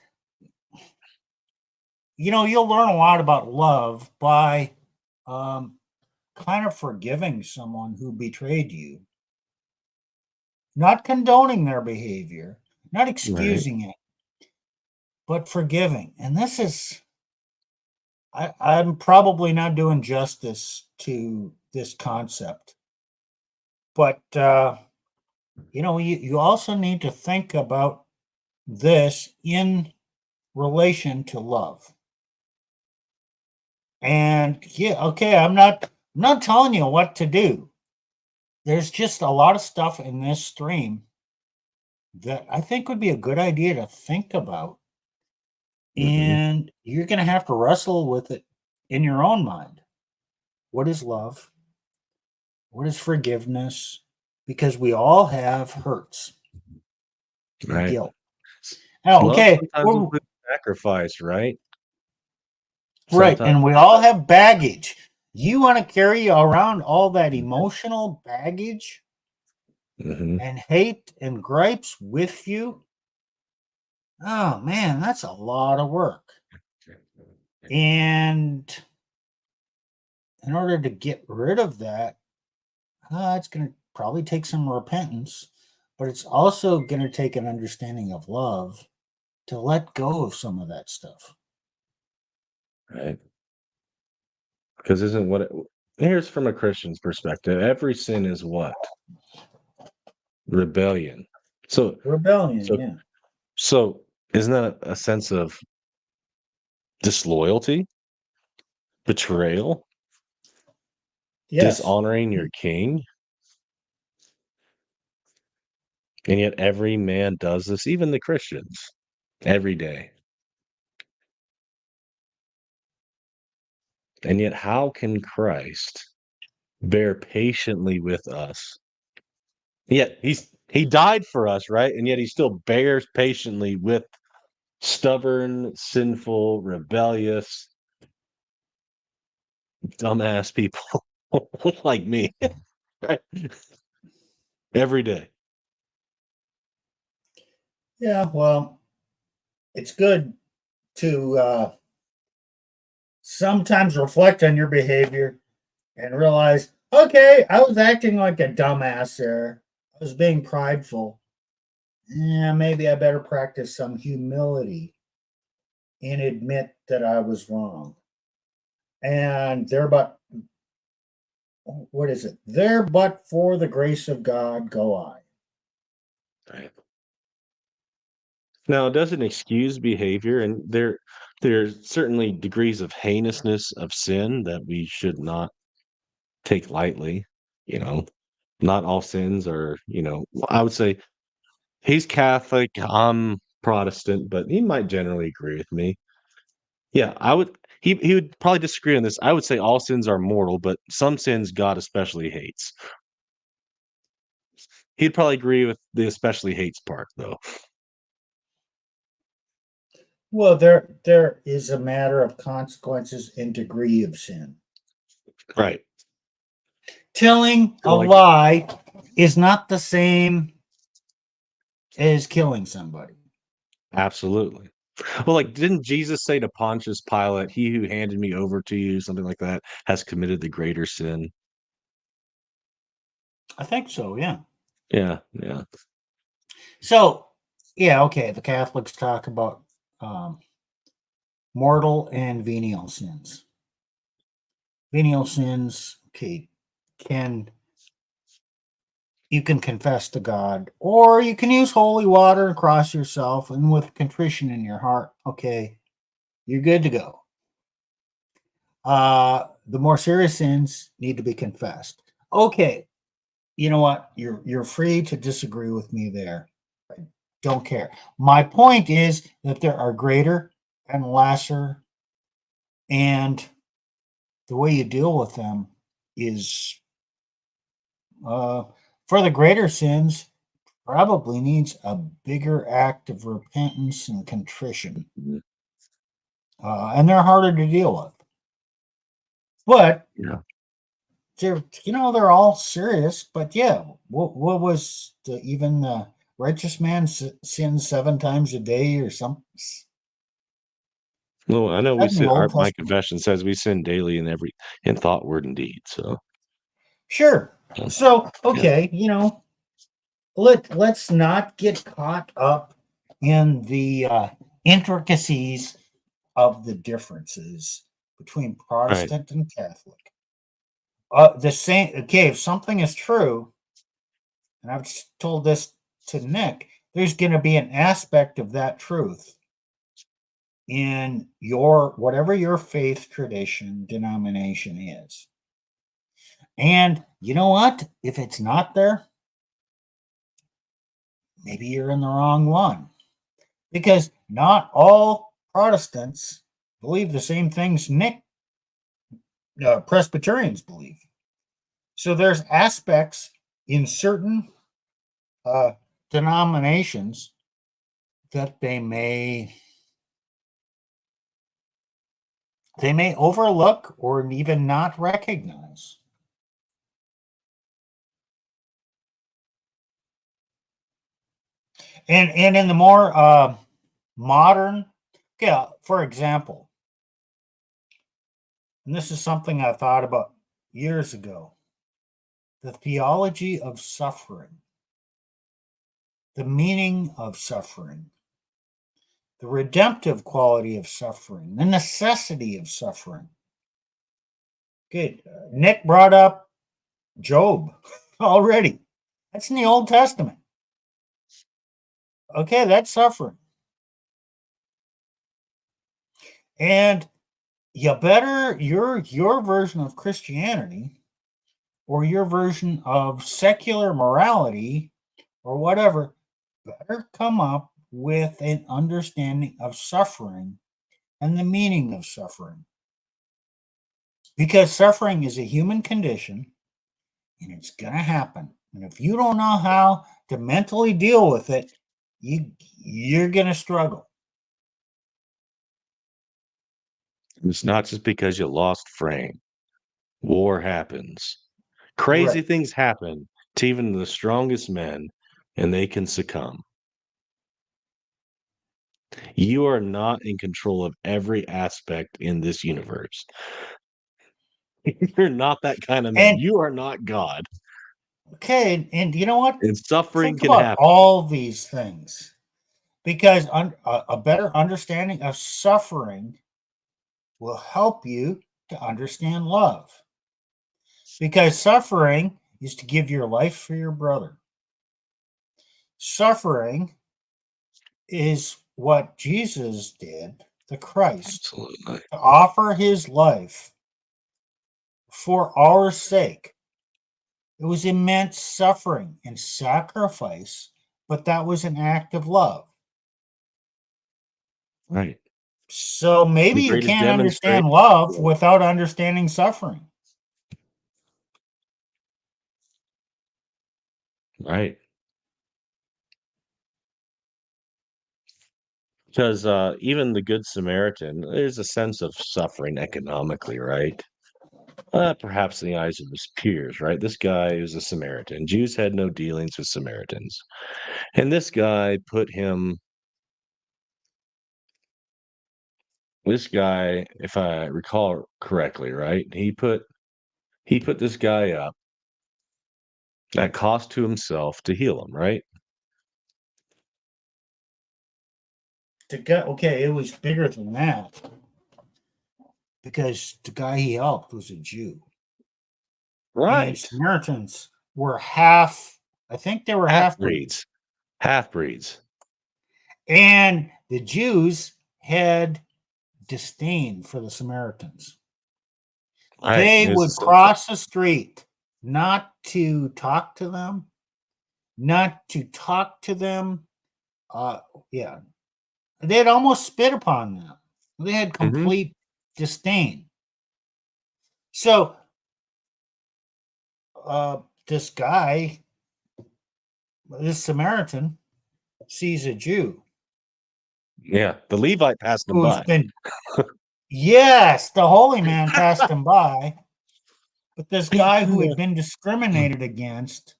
[SPEAKER 2] you'll learn a lot about love by kind of forgiving someone who betrayed you, not condoning their behavior, not
[SPEAKER 1] Right.
[SPEAKER 2] excusing it, but forgiving. And this is, I'm probably not doing justice to this concept, but you also need to think about this in relation to love. And yeah, okay, I'm not telling you what to do. There's just a lot of stuff in this stream that I think would be a good idea to think about.
[SPEAKER 1] Mm-hmm.
[SPEAKER 2] And you're going to have to wrestle with it in your own mind. What is love? What is forgiveness? Because we all have hurts and
[SPEAKER 1] Right.
[SPEAKER 2] guilt. Now,
[SPEAKER 1] Love
[SPEAKER 2] okay,
[SPEAKER 1] sometimes includes sacrifice, right?
[SPEAKER 2] right.
[SPEAKER 1] Sometimes.
[SPEAKER 2] And we all have baggage. You want to carry around all that emotional baggage
[SPEAKER 1] Mm-hmm.
[SPEAKER 2] and hate and gripes with you? Oh, man, that's a lot of work. And in order to get rid of that, It's going to probably take some repentance, but it's also going to take an understanding of love to let go of some of that stuff.
[SPEAKER 1] Right. Because isn't what here's from a Christian's perspective, every sin is what? Rebellion. So
[SPEAKER 2] Rebellion,
[SPEAKER 1] so
[SPEAKER 2] yeah.
[SPEAKER 1] so isn't that a sense of disloyalty, betrayal,
[SPEAKER 2] Yes.
[SPEAKER 1] dishonoring your king? And yet every man does this, even the Christians, every day. And yet how can Christ bear patiently with us? Yet he died for us, right? And yet he still bears patiently with stubborn, sinful, rebellious, dumbass people like me, right? Every day.
[SPEAKER 2] Yeah, well, it's good to sometimes reflect on your behavior and realize, okay, I was acting like a dumbass there. I was being prideful. Yeah, maybe I better practice some humility and admit that I was wrong. And there but what is it? There but for the grace of God go I.
[SPEAKER 1] Right. Now, it doesn't excuse behavior, and there's certainly degrees of heinousness of sin that we should not take lightly. You know, not all sins are, I would say he's Catholic, I'm Protestant, but he might generally agree with me. Yeah, I would he would probably disagree on this. I would say all sins are mortal, but some sins God especially hates. He'd probably agree with the especially hates part though.
[SPEAKER 2] Well, there is a matter of consequences and degree of sin.
[SPEAKER 1] Right.
[SPEAKER 2] Telling a
[SPEAKER 1] Like
[SPEAKER 2] lie is not the same as killing somebody.
[SPEAKER 1] absolutely. Well, like didn't Jesus say to Pontius Pilate, he who handed me over to you, something like that, has committed the greater sin?
[SPEAKER 2] I think so, yeah.
[SPEAKER 1] Yeah, yeah.
[SPEAKER 2] So, yeah, okay, the Catholics talk about um, mortal and venial sins. Venial sins, okay, can you can confess to God, or you can use holy water and cross yourself, and with contrition in your heart, okay, you're good to go. The more serious sins need to be confessed. Okay, you know what? You're free to disagree with me there. I don't care. My point is that there are greater and lesser, and the way you deal with them is uh, for the greater sins probably needs a bigger act of repentance and contrition,
[SPEAKER 1] Mhm.
[SPEAKER 2] and they're harder to deal with. But
[SPEAKER 1] Yeah.
[SPEAKER 2] they're all serious. But yeah, what was even the righteous man sins 7 times a day or something?
[SPEAKER 1] Well, I know we
[SPEAKER 2] That in the
[SPEAKER 1] sin
[SPEAKER 2] Old
[SPEAKER 1] my
[SPEAKER 2] Testament.
[SPEAKER 1] confession says we sin daily in thought, word, and deed. So
[SPEAKER 2] Sure.
[SPEAKER 1] yeah.
[SPEAKER 2] So
[SPEAKER 1] Yeah.
[SPEAKER 2] okay, let's not get caught up in the intricacies of the differences between
[SPEAKER 1] Right.
[SPEAKER 2] Protestant and Catholic. The same. Okay, if something is true, and I've told this to Nick, there's going to be an aspect of that truth in your whatever your faith tradition denomination is. And you know what? If it's not there, maybe you're in the wrong one. Because not all Protestants believe the same things Nick Presbyterians believe. So there's aspects in certain uh, denominations that they may overlook or even not recognize. And in the more modern, yeah, for example, and this is something I thought about years ago. the theology of suffering, the meaning of suffering, the redemptive quality of suffering, the necessity of suffering. Good. Nick brought up Job already. That's in the Old Testament. Okay, that's suffering. And you better, your version of Christianity or your version of secular morality or whatever better come up with an understanding of suffering and the meaning of suffering. Because suffering is a human condition and it's going to happen. And if you don't know how to mentally deal with it, you're going to struggle.
[SPEAKER 1] It's not just because you lost frame. War happens. Crazy
[SPEAKER 2] Right.
[SPEAKER 1] things happen to even the strongest men, and they can succumb. You are not in control of every aspect in this universe. You're not that kind of man.
[SPEAKER 2] And
[SPEAKER 1] You are not God.
[SPEAKER 2] okay, and you know what?
[SPEAKER 1] And suffering
[SPEAKER 2] Think
[SPEAKER 1] can
[SPEAKER 2] about
[SPEAKER 1] happen.
[SPEAKER 2] all these things because a better understanding of suffering will help you to understand love. Because suffering is to give your life for your brother. Suffering is what Jesus did, the Christ,
[SPEAKER 1] Absolutely.
[SPEAKER 2] to offer his life for our sake. It was immense suffering and sacrifice, but that was an act of love.
[SPEAKER 1] Right.
[SPEAKER 2] So maybe
[SPEAKER 1] The
[SPEAKER 2] you
[SPEAKER 1] greatest
[SPEAKER 2] can't understand
[SPEAKER 1] demonstration.
[SPEAKER 2] love without understanding suffering.
[SPEAKER 1] Right. Because even the Good Samaritan, there's a sense of suffering economically, right? Perhaps in the eyes of his peers, right? This guy is a Samaritan. Jews had no dealings with Samaritans. And this guy put him, this guy, if I recall correctly, right? He put this guy up at cost to himself to heal him, right?
[SPEAKER 2] Okay, it was bigger than that because the guy he helped was a Jew. And
[SPEAKER 1] Right.
[SPEAKER 2] Samaritans were half, I think they were
[SPEAKER 1] Half
[SPEAKER 2] half breeds.
[SPEAKER 1] breeds. Half breeds.
[SPEAKER 2] And the Jews had disdain for the Samaritans.
[SPEAKER 1] Right.
[SPEAKER 2] They
[SPEAKER 1] There's a
[SPEAKER 2] would
[SPEAKER 1] sense of
[SPEAKER 2] cross the street not to talk to them, not to talk to them. Uh, yeah, they'd almost spit upon them. They had
[SPEAKER 1] Mhm.
[SPEAKER 2] complete disdain. So this guy, this Samaritan, sees a Jew
[SPEAKER 1] Yeah. The Levite passed him
[SPEAKER 2] who's
[SPEAKER 1] by.
[SPEAKER 2] been, yes, the holy man passed him by, but this guy who had been discriminated against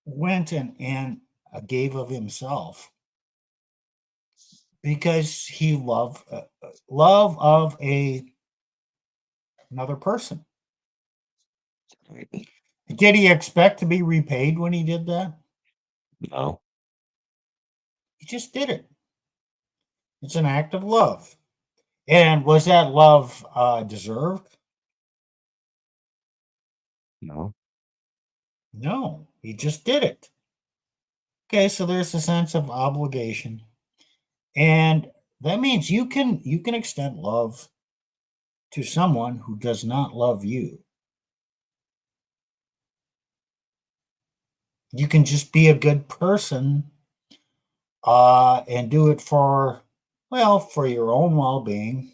[SPEAKER 2] went and gave of himself because he loved love of another person. Did he expect to be repaid when he did that?
[SPEAKER 1] No.
[SPEAKER 2] He just did it. It's an act of love. And was that love deserved?
[SPEAKER 1] No.
[SPEAKER 2] No, he just did it. Okay, so there's a sense of obligation, and that means you can extend love to someone who does not love you. You can just be a good person and do it for, well, for your own well-being.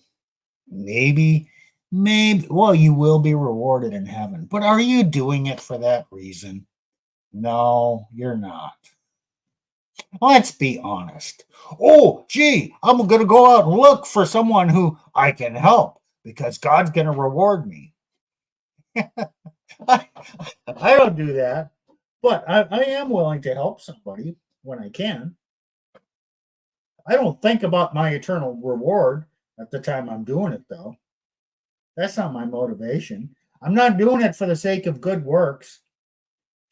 [SPEAKER 2] Maybe, well, you will be rewarded in heaven, but are you doing it for that reason? No, you're not. Let's be honest. Oh, gee, I'm going to go out and look for someone who I can help because God's going to reward me. I, I don't do that, but I am willing to help somebody when I can. I don't think about my eternal reward at the time I'm doing it, though. That's not my motivation. I'm not doing it for the sake of good works.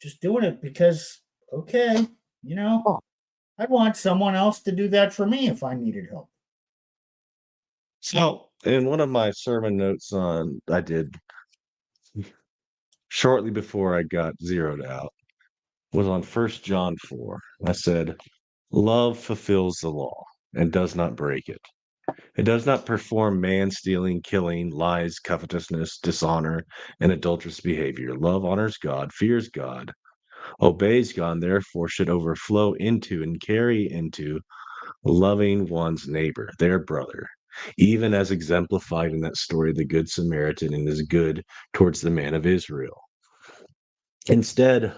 [SPEAKER 2] Just doing it because, okay,
[SPEAKER 1] Oh.
[SPEAKER 2] I'd want someone else to do that for me if I needed help.
[SPEAKER 1] So, in one of my sermon notes I did shortly before I got zeroed out was on 1 John 4. I said, love fulfills the law and does not break it. It does not perform man stealing, killing, lies, covetousness, dishonor, and adulterous behavior. Love honors God, fears God, obeys God, and therefore should overflow into and carry into loving one's neighbor, their brother, even as exemplified in that story, the Good Samaritan and his good towards the man of Israel. Instead,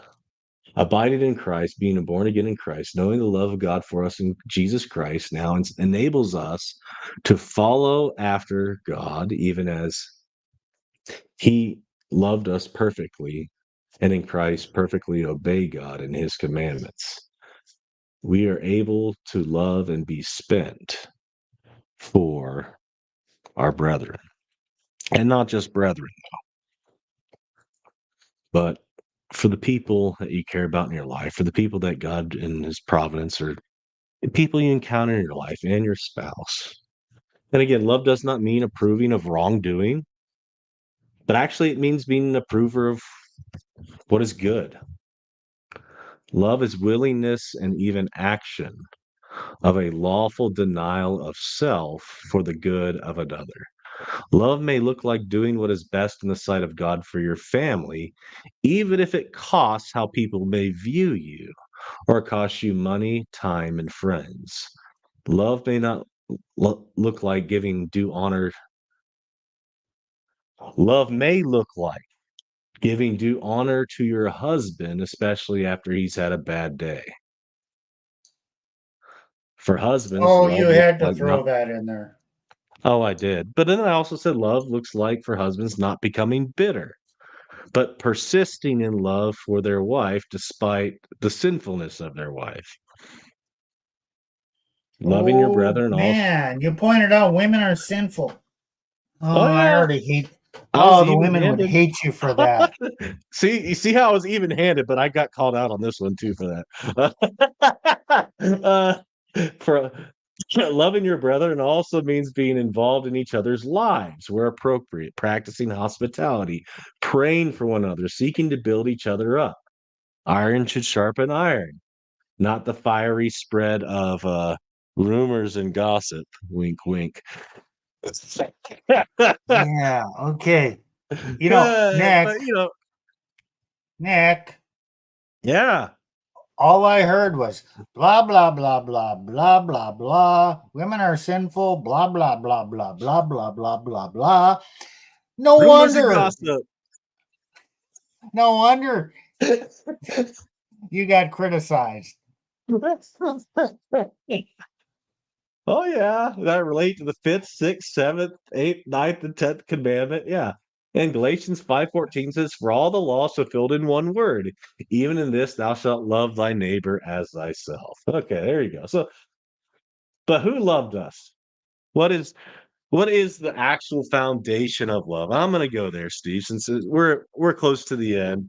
[SPEAKER 1] abiding in Christ, being born again in Christ, knowing the love of God for us in Jesus Christ now enables us to follow after God, even as he loved us perfectly, and in Christ perfectly obey God and his commandments. We are able to love and be spent for our brethren, and not just brethren, but for the people that you care about in your life, for the people that God in his providence or people you encounter in your life and your spouse. And again, love does not mean approving of wrongdoing, but actually it means being an approver of what is good. Love is willingness and even action of a lawful denial of self for the good of another. Love may look like doing what is best in the sight of God for your family, even if it costs how people may view you or costs you money, time, and friends. Love may not look like giving due honor. Love may look like giving due honor to your husband, especially after he's had a bad day. For husbands,
[SPEAKER 2] Oh,
[SPEAKER 1] love
[SPEAKER 2] you
[SPEAKER 1] looks
[SPEAKER 2] had to
[SPEAKER 1] like not.
[SPEAKER 2] throw that in there.
[SPEAKER 1] Oh, I did. But then I also said love looks like for husbands not becoming bitter, but persisting in love for their wife despite the sinfulness of their wife. Loving your
[SPEAKER 2] Oh,
[SPEAKER 1] brethren also.
[SPEAKER 2] man. You pointed out women are sinful. Oh,
[SPEAKER 1] Oh,
[SPEAKER 2] I
[SPEAKER 1] yeah.
[SPEAKER 2] already hate.
[SPEAKER 1] I was
[SPEAKER 2] Oh, the
[SPEAKER 1] even
[SPEAKER 2] women would
[SPEAKER 1] handed.
[SPEAKER 2] hate you for that.
[SPEAKER 1] You see how I was even handed, but I got called out on this one too for that. For loving your brethren also means being involved in each other's lives where appropriate, practicing hospitality, praying for one another, seeking to build each other up. Iron should sharpen iron, not the fiery spread of rumors and gossip. Wink, wink.
[SPEAKER 2] Yeah. Okay.
[SPEAKER 1] But
[SPEAKER 2] Nick,
[SPEAKER 1] yeah.
[SPEAKER 2] all I heard was blah, blah, blah, blah, blah, blah, blah. Women are sinful, blah, blah, blah, blah, blah, blah, blah, blah, blah. No
[SPEAKER 1] Rumors and
[SPEAKER 2] wonder.
[SPEAKER 1] gossip.
[SPEAKER 2] No wonder you got criticized.
[SPEAKER 1] Oh yeah, that relate to the fifth, sixth, seventh, eighth, ninth, and 10th commandment. Yeah. And Galatians 5:14 says, for all the law is fulfilled in one word. Even in this, thou shalt love thy neighbor as thyself. Okay, there you go. So, but who loved us? What is the actual foundation of love? I'm gonna go there, Steve, since we're close to the end.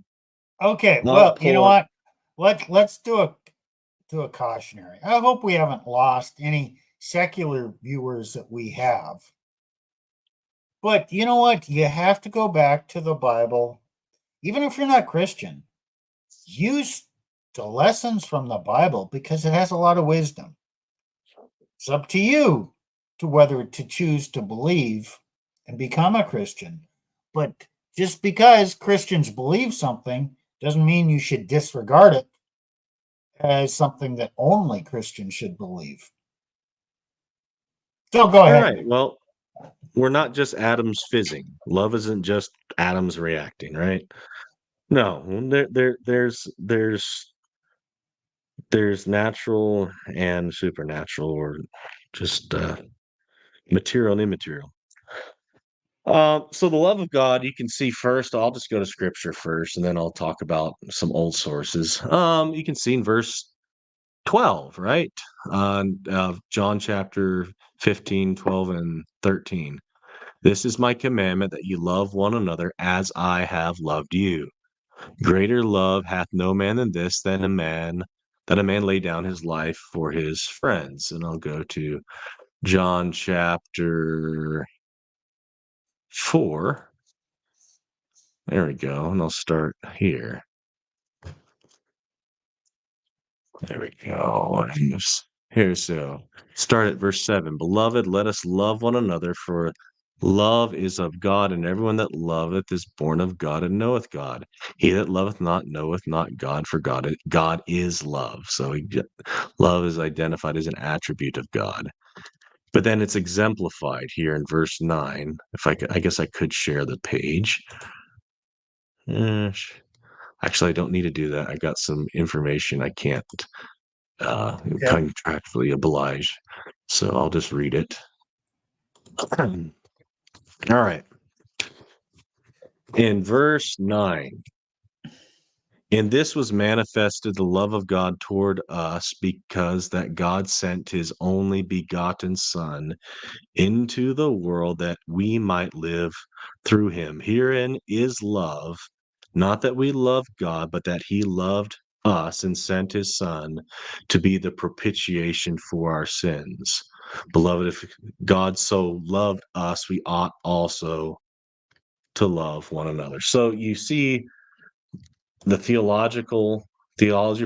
[SPEAKER 2] Okay,
[SPEAKER 1] I'll
[SPEAKER 2] well, you
[SPEAKER 1] pull
[SPEAKER 2] know
[SPEAKER 1] up.
[SPEAKER 2] what? Let's do a cautionary. I hope we haven't lost any secular viewers that we have. But you know what? You have to go back to the Bible, even if you're not Christian. Use the lessons from the Bible because it has a lot of wisdom. It's up to you to whether to choose to believe and become a Christian. But just because Christians believe something doesn't mean you should disregard it as something that only Christians should believe. So go
[SPEAKER 1] All
[SPEAKER 2] ahead.
[SPEAKER 1] right. Well, we're not just atoms fizzing. Love isn't just atoms reacting, right? No, there's natural and supernatural, or just material and immaterial. So the love of God, you can see first. I'll just go to Scripture first, and then I'll talk about some old sources. You can see in verse 12, right? John chapter 15, 12, and 13. This is my commandment, that you love one another as I have loved you. Greater love hath no man than this, that a man lay down his life for his friends. And I'll go to John chapter 4. There we go. And I'll start here. There we go. Here, so start at verse 7. Beloved, let us love one another, for love is of God, and everyone that loveth is born of God and knoweth God. He that loveth not knoweth not God, for God is love. So love is identified as an attribute of God. But then it's exemplified here in verse 9. I guess I could share the page. Actually, I don't need to do that. I got some information I can't contractually obliged. So I'll just read it. All right. In verse 9, in this was manifested the love of God toward us, because that God sent his only begotten Son into the world that we might live through him. Herein is love, not that we loved God, but that he loved us and sent his Son to be the propitiation for our sins. Beloved, if God so loved us, we ought also to love one another. So you see the theology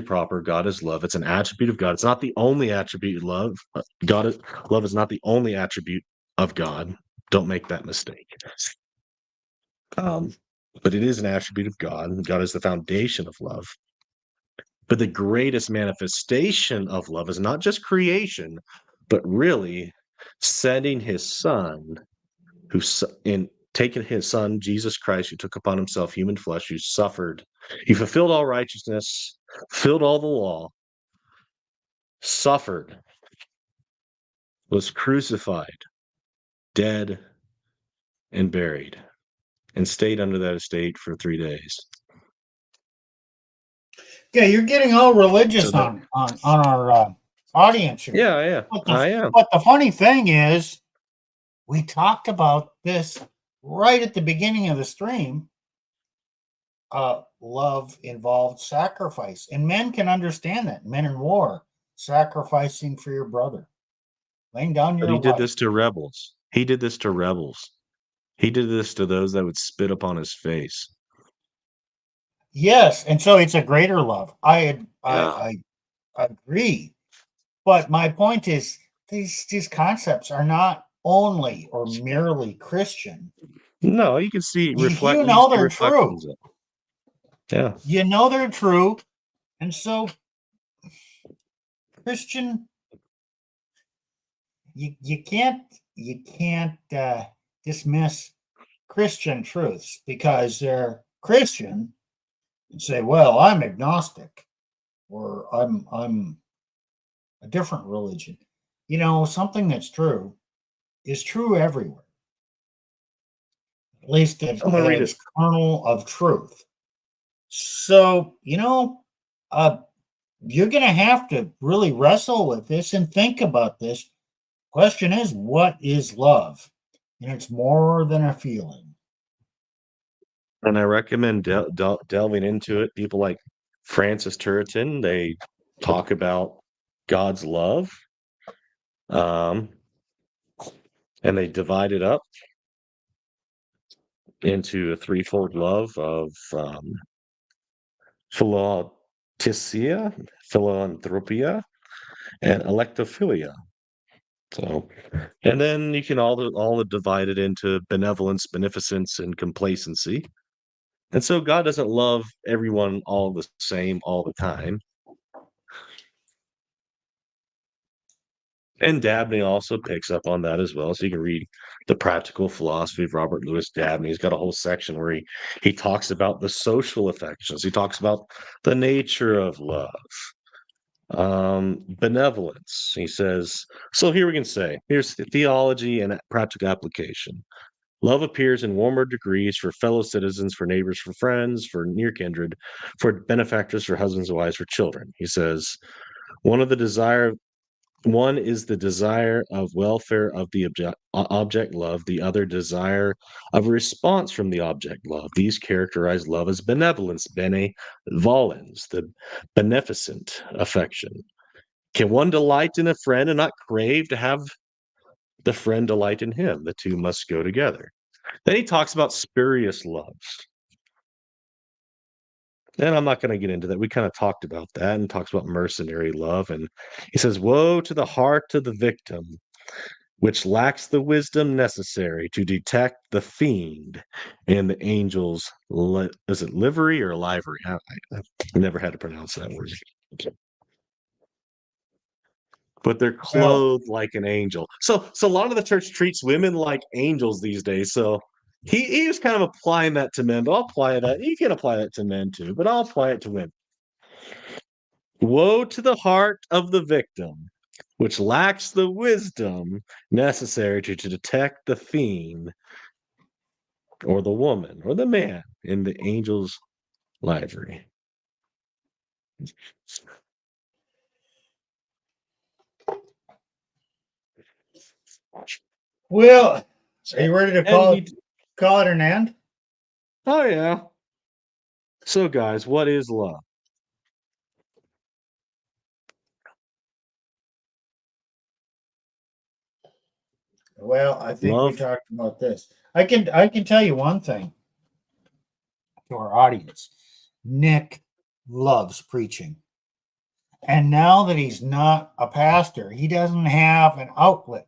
[SPEAKER 1] proper, God is love. It's an attribute of God. It's not the only attribute of love. Love is not the only attribute of God. Don't make that mistake. But it is an attribute of God. God is the foundation of love. But the greatest manifestation of love is not just creation, but really sending his Son, taking his Son, Jesus Christ, who took upon himself human flesh, who suffered. He fulfilled all righteousness, fulfilled all the law, suffered, was crucified, dead, and buried, and stayed under that estate for 3 days.
[SPEAKER 2] Yeah, you're getting all religious on our audience here.
[SPEAKER 1] Yeah, I am.
[SPEAKER 2] But the funny thing is, we talked about this right at the beginning of the stream. Love involved sacrifice, and men can understand that. Men in war, sacrificing for your brother, laying down your
[SPEAKER 1] But he did
[SPEAKER 2] life.
[SPEAKER 1] this to rebels. He did this to rebels. He did this to those that would spit upon his face.
[SPEAKER 2] Yes, and so it's a greater love. I agree, but my point is these concepts are not only or merely Christian.
[SPEAKER 1] No, you can see
[SPEAKER 2] You know they're true.
[SPEAKER 1] reflections of it. Yeah.
[SPEAKER 2] You know they're true, and so Christian, you can't dismiss Christian truths because they're Christian and say, well, I'm agnostic or I'm a different religion. You know, something that's true is true everywhere. At least at its kernel of truth. So, you're going to have to really wrestle with this and think about this. Question is, what is love? And it's more than a feeling.
[SPEAKER 1] And I recommend delving into it. People like Francis Turretin, they talk about God's love, and they divide it up into a threefold love of philautia, philanthropia, and electophilia. So, and then you can all divide it into benevolence, beneficence, and complacency. And so God doesn't love everyone all the same all the time. And Dabney also picks up on that as well. So you can read The Practical Philosophy of Robert Louis Dabney. He's got a whole section where he talks about the social affections. He talks about the nature of love, benevolence. He says, so here we can say, here's the theology and practical application. Love appears in warmer degrees for fellow citizens, for neighbors, for friends, for near kindred, for benefactors, for husbands and wives, for children. He says, one of the desire One is the desire of welfare of the object love, the other desire of a response from the object love. These characterize love as benevolence, benevolens, the beneficent affection. Can one delight in a friend and not crave to have the friend delight in him? The two must go together. Then he talks about spurious loves. And I'm not going to get into that. We kind of talked about that and talks about mercenary love. And he says, woe to the heart of the victim, which lacks the wisdom necessary to detect the fiend in the angel's, is it livery or livery? I've never had to pronounce that word. But they're
[SPEAKER 2] Well,
[SPEAKER 1] clothed like an angel. So a lot of the church treats women like angels these days. So he was kind of applying that to men, but I'll apply that. You can apply that to men too, but I'll apply it to women. Woe to the heart of the victim, which lacks the wisdom necessary to detect the fiend or the woman or the man in the angel's livery.
[SPEAKER 2] well, are you ready to
[SPEAKER 1] And
[SPEAKER 2] call it an end?
[SPEAKER 1] oh yeah. So guys, what is love?
[SPEAKER 2] Well, I think we
[SPEAKER 1] Love.
[SPEAKER 2] talked about this. I can tell you one thing to our audience. Nick loves preaching. And now that he's not a pastor, he doesn't have an outlet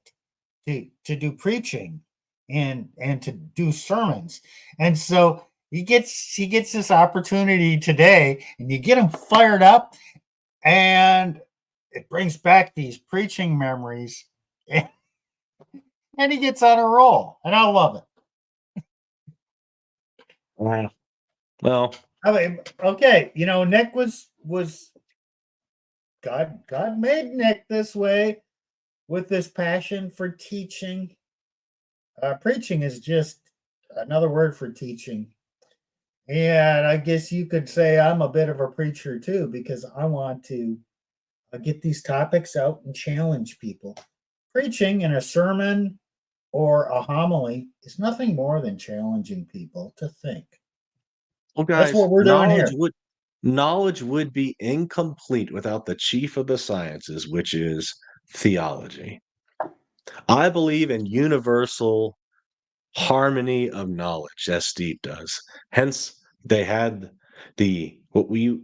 [SPEAKER 2] to do preaching and to do sermons. And so he gets this opportunity today, and you get him fired up, and it brings back these preaching memories, and he gets on a roll, and I love it.
[SPEAKER 1] Well,
[SPEAKER 2] I mean, okay, Nick was God made Nick this way with this passion for teaching. Preaching is just another word for teaching. And I guess you could say I'm a bit of a preacher too, because I want to get these topics out and challenge people. Preaching in a sermon or a homily is nothing more than challenging people to think.
[SPEAKER 1] well,
[SPEAKER 2] That's
[SPEAKER 1] guys,
[SPEAKER 2] what we're doing here.
[SPEAKER 1] knowledge would be incomplete without the chief of the sciences, which is theology. I believe in universal harmony of knowledge, as Steve does. Hence, they had the what we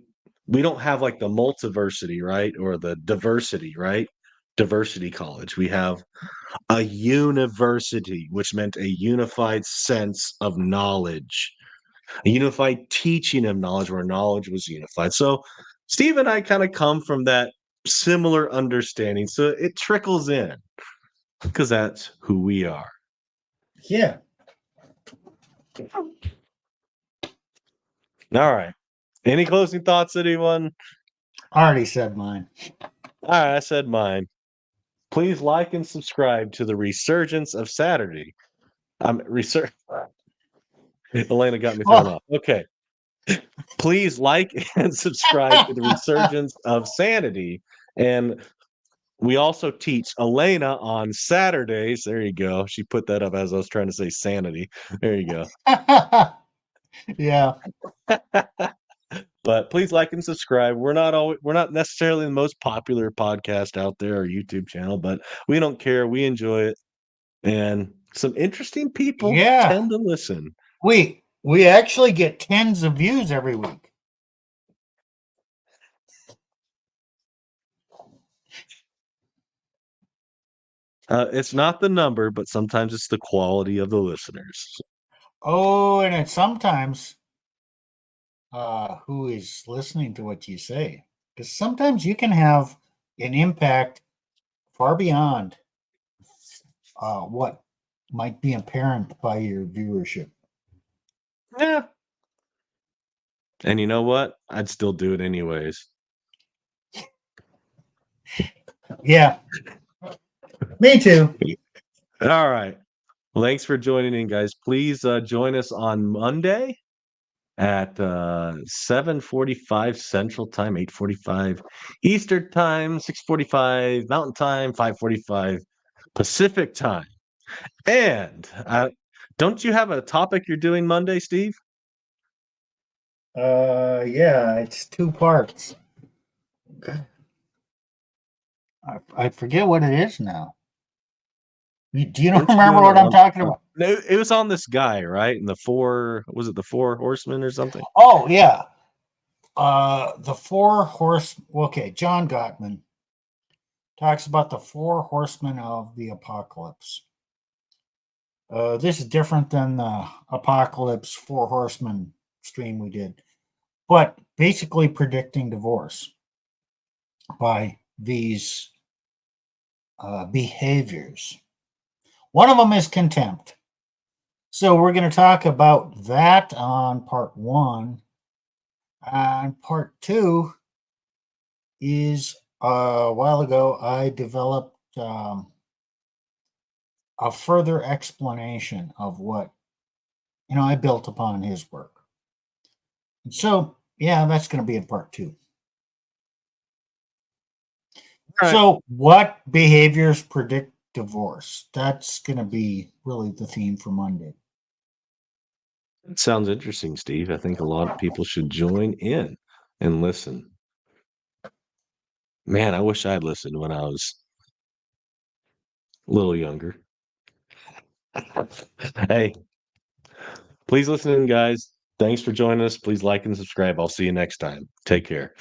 [SPEAKER 1] don't have like the multiversity, right? Or the diversity, right? Diversity college. We have a university, which meant a unified sense of knowledge, a unified teaching of knowledge where knowledge was unified. So Steve and I kind of come from that similar understanding. So it trickles in because that's who we are.
[SPEAKER 2] Yeah.
[SPEAKER 1] All right. Any closing thoughts, anyone?
[SPEAKER 2] I already said mine.
[SPEAKER 1] All right, I said mine. Please like and subscribe to the Resurgence of Saturday. Elena got me thrown
[SPEAKER 2] Oh,
[SPEAKER 1] off. Okay. Please like and subscribe to the Resurgence of Sanity. And we also teach Elena on Saturdays. There you go. She put that up as I was trying to say sanity. There you go.
[SPEAKER 2] yeah.
[SPEAKER 1] But please like and subscribe. We're not necessarily the most popular podcast out there or YouTube channel, but we don't care. We enjoy it. And some interesting people
[SPEAKER 2] Yeah.
[SPEAKER 1] tend to listen.
[SPEAKER 2] We actually get tens of views every week.
[SPEAKER 1] It's not the number, but sometimes it's the quality of the listeners.
[SPEAKER 2] Oh, and it's sometimes who is listening to what you say. Because sometimes you can have an impact far beyond what might be apparent by your viewership.
[SPEAKER 1] Yeah. And you know what? I'd still do it anyways.
[SPEAKER 2] Yeah. Me too.
[SPEAKER 1] All right. Well, thanks for joining in, guys. Please join us on Monday at 7:45 Central Time, 8:45 Eastern Time, 6:45 Mountain Time, 5:45 Pacific Time. And don't you have a topic you're doing Monday, Steve?
[SPEAKER 2] Yeah, it's two parts. I forget what it is now. Do you
[SPEAKER 1] Weren't you
[SPEAKER 2] remember
[SPEAKER 1] doing
[SPEAKER 2] what I'm talking about?
[SPEAKER 1] No, it was on this guy, right? And the four, was it the four horsemen or something?
[SPEAKER 2] Oh yeah, the four horse. Okay, John Gottman talks about the four horsemen of the apocalypse. This is different than the apocalypse four horsemen stream we did, but basically predicting divorce by these behaviors. One of them is contempt. So we're going to talk about that on part one. And part two is a while ago, I developed a further explanation of what, I built upon his work. And so, yeah, that's going to be in part two.
[SPEAKER 1] All right.
[SPEAKER 2] So, what behaviors predict divorce? That's going to be really the theme for Monday.
[SPEAKER 1] It sounds interesting, Steve. I think a lot of people should join in and listen. Man, I wish I'd listened when I was a little younger. Hey, please listen in, guys. Thanks for joining us. Please like and subscribe. I'll see you next time. Take care.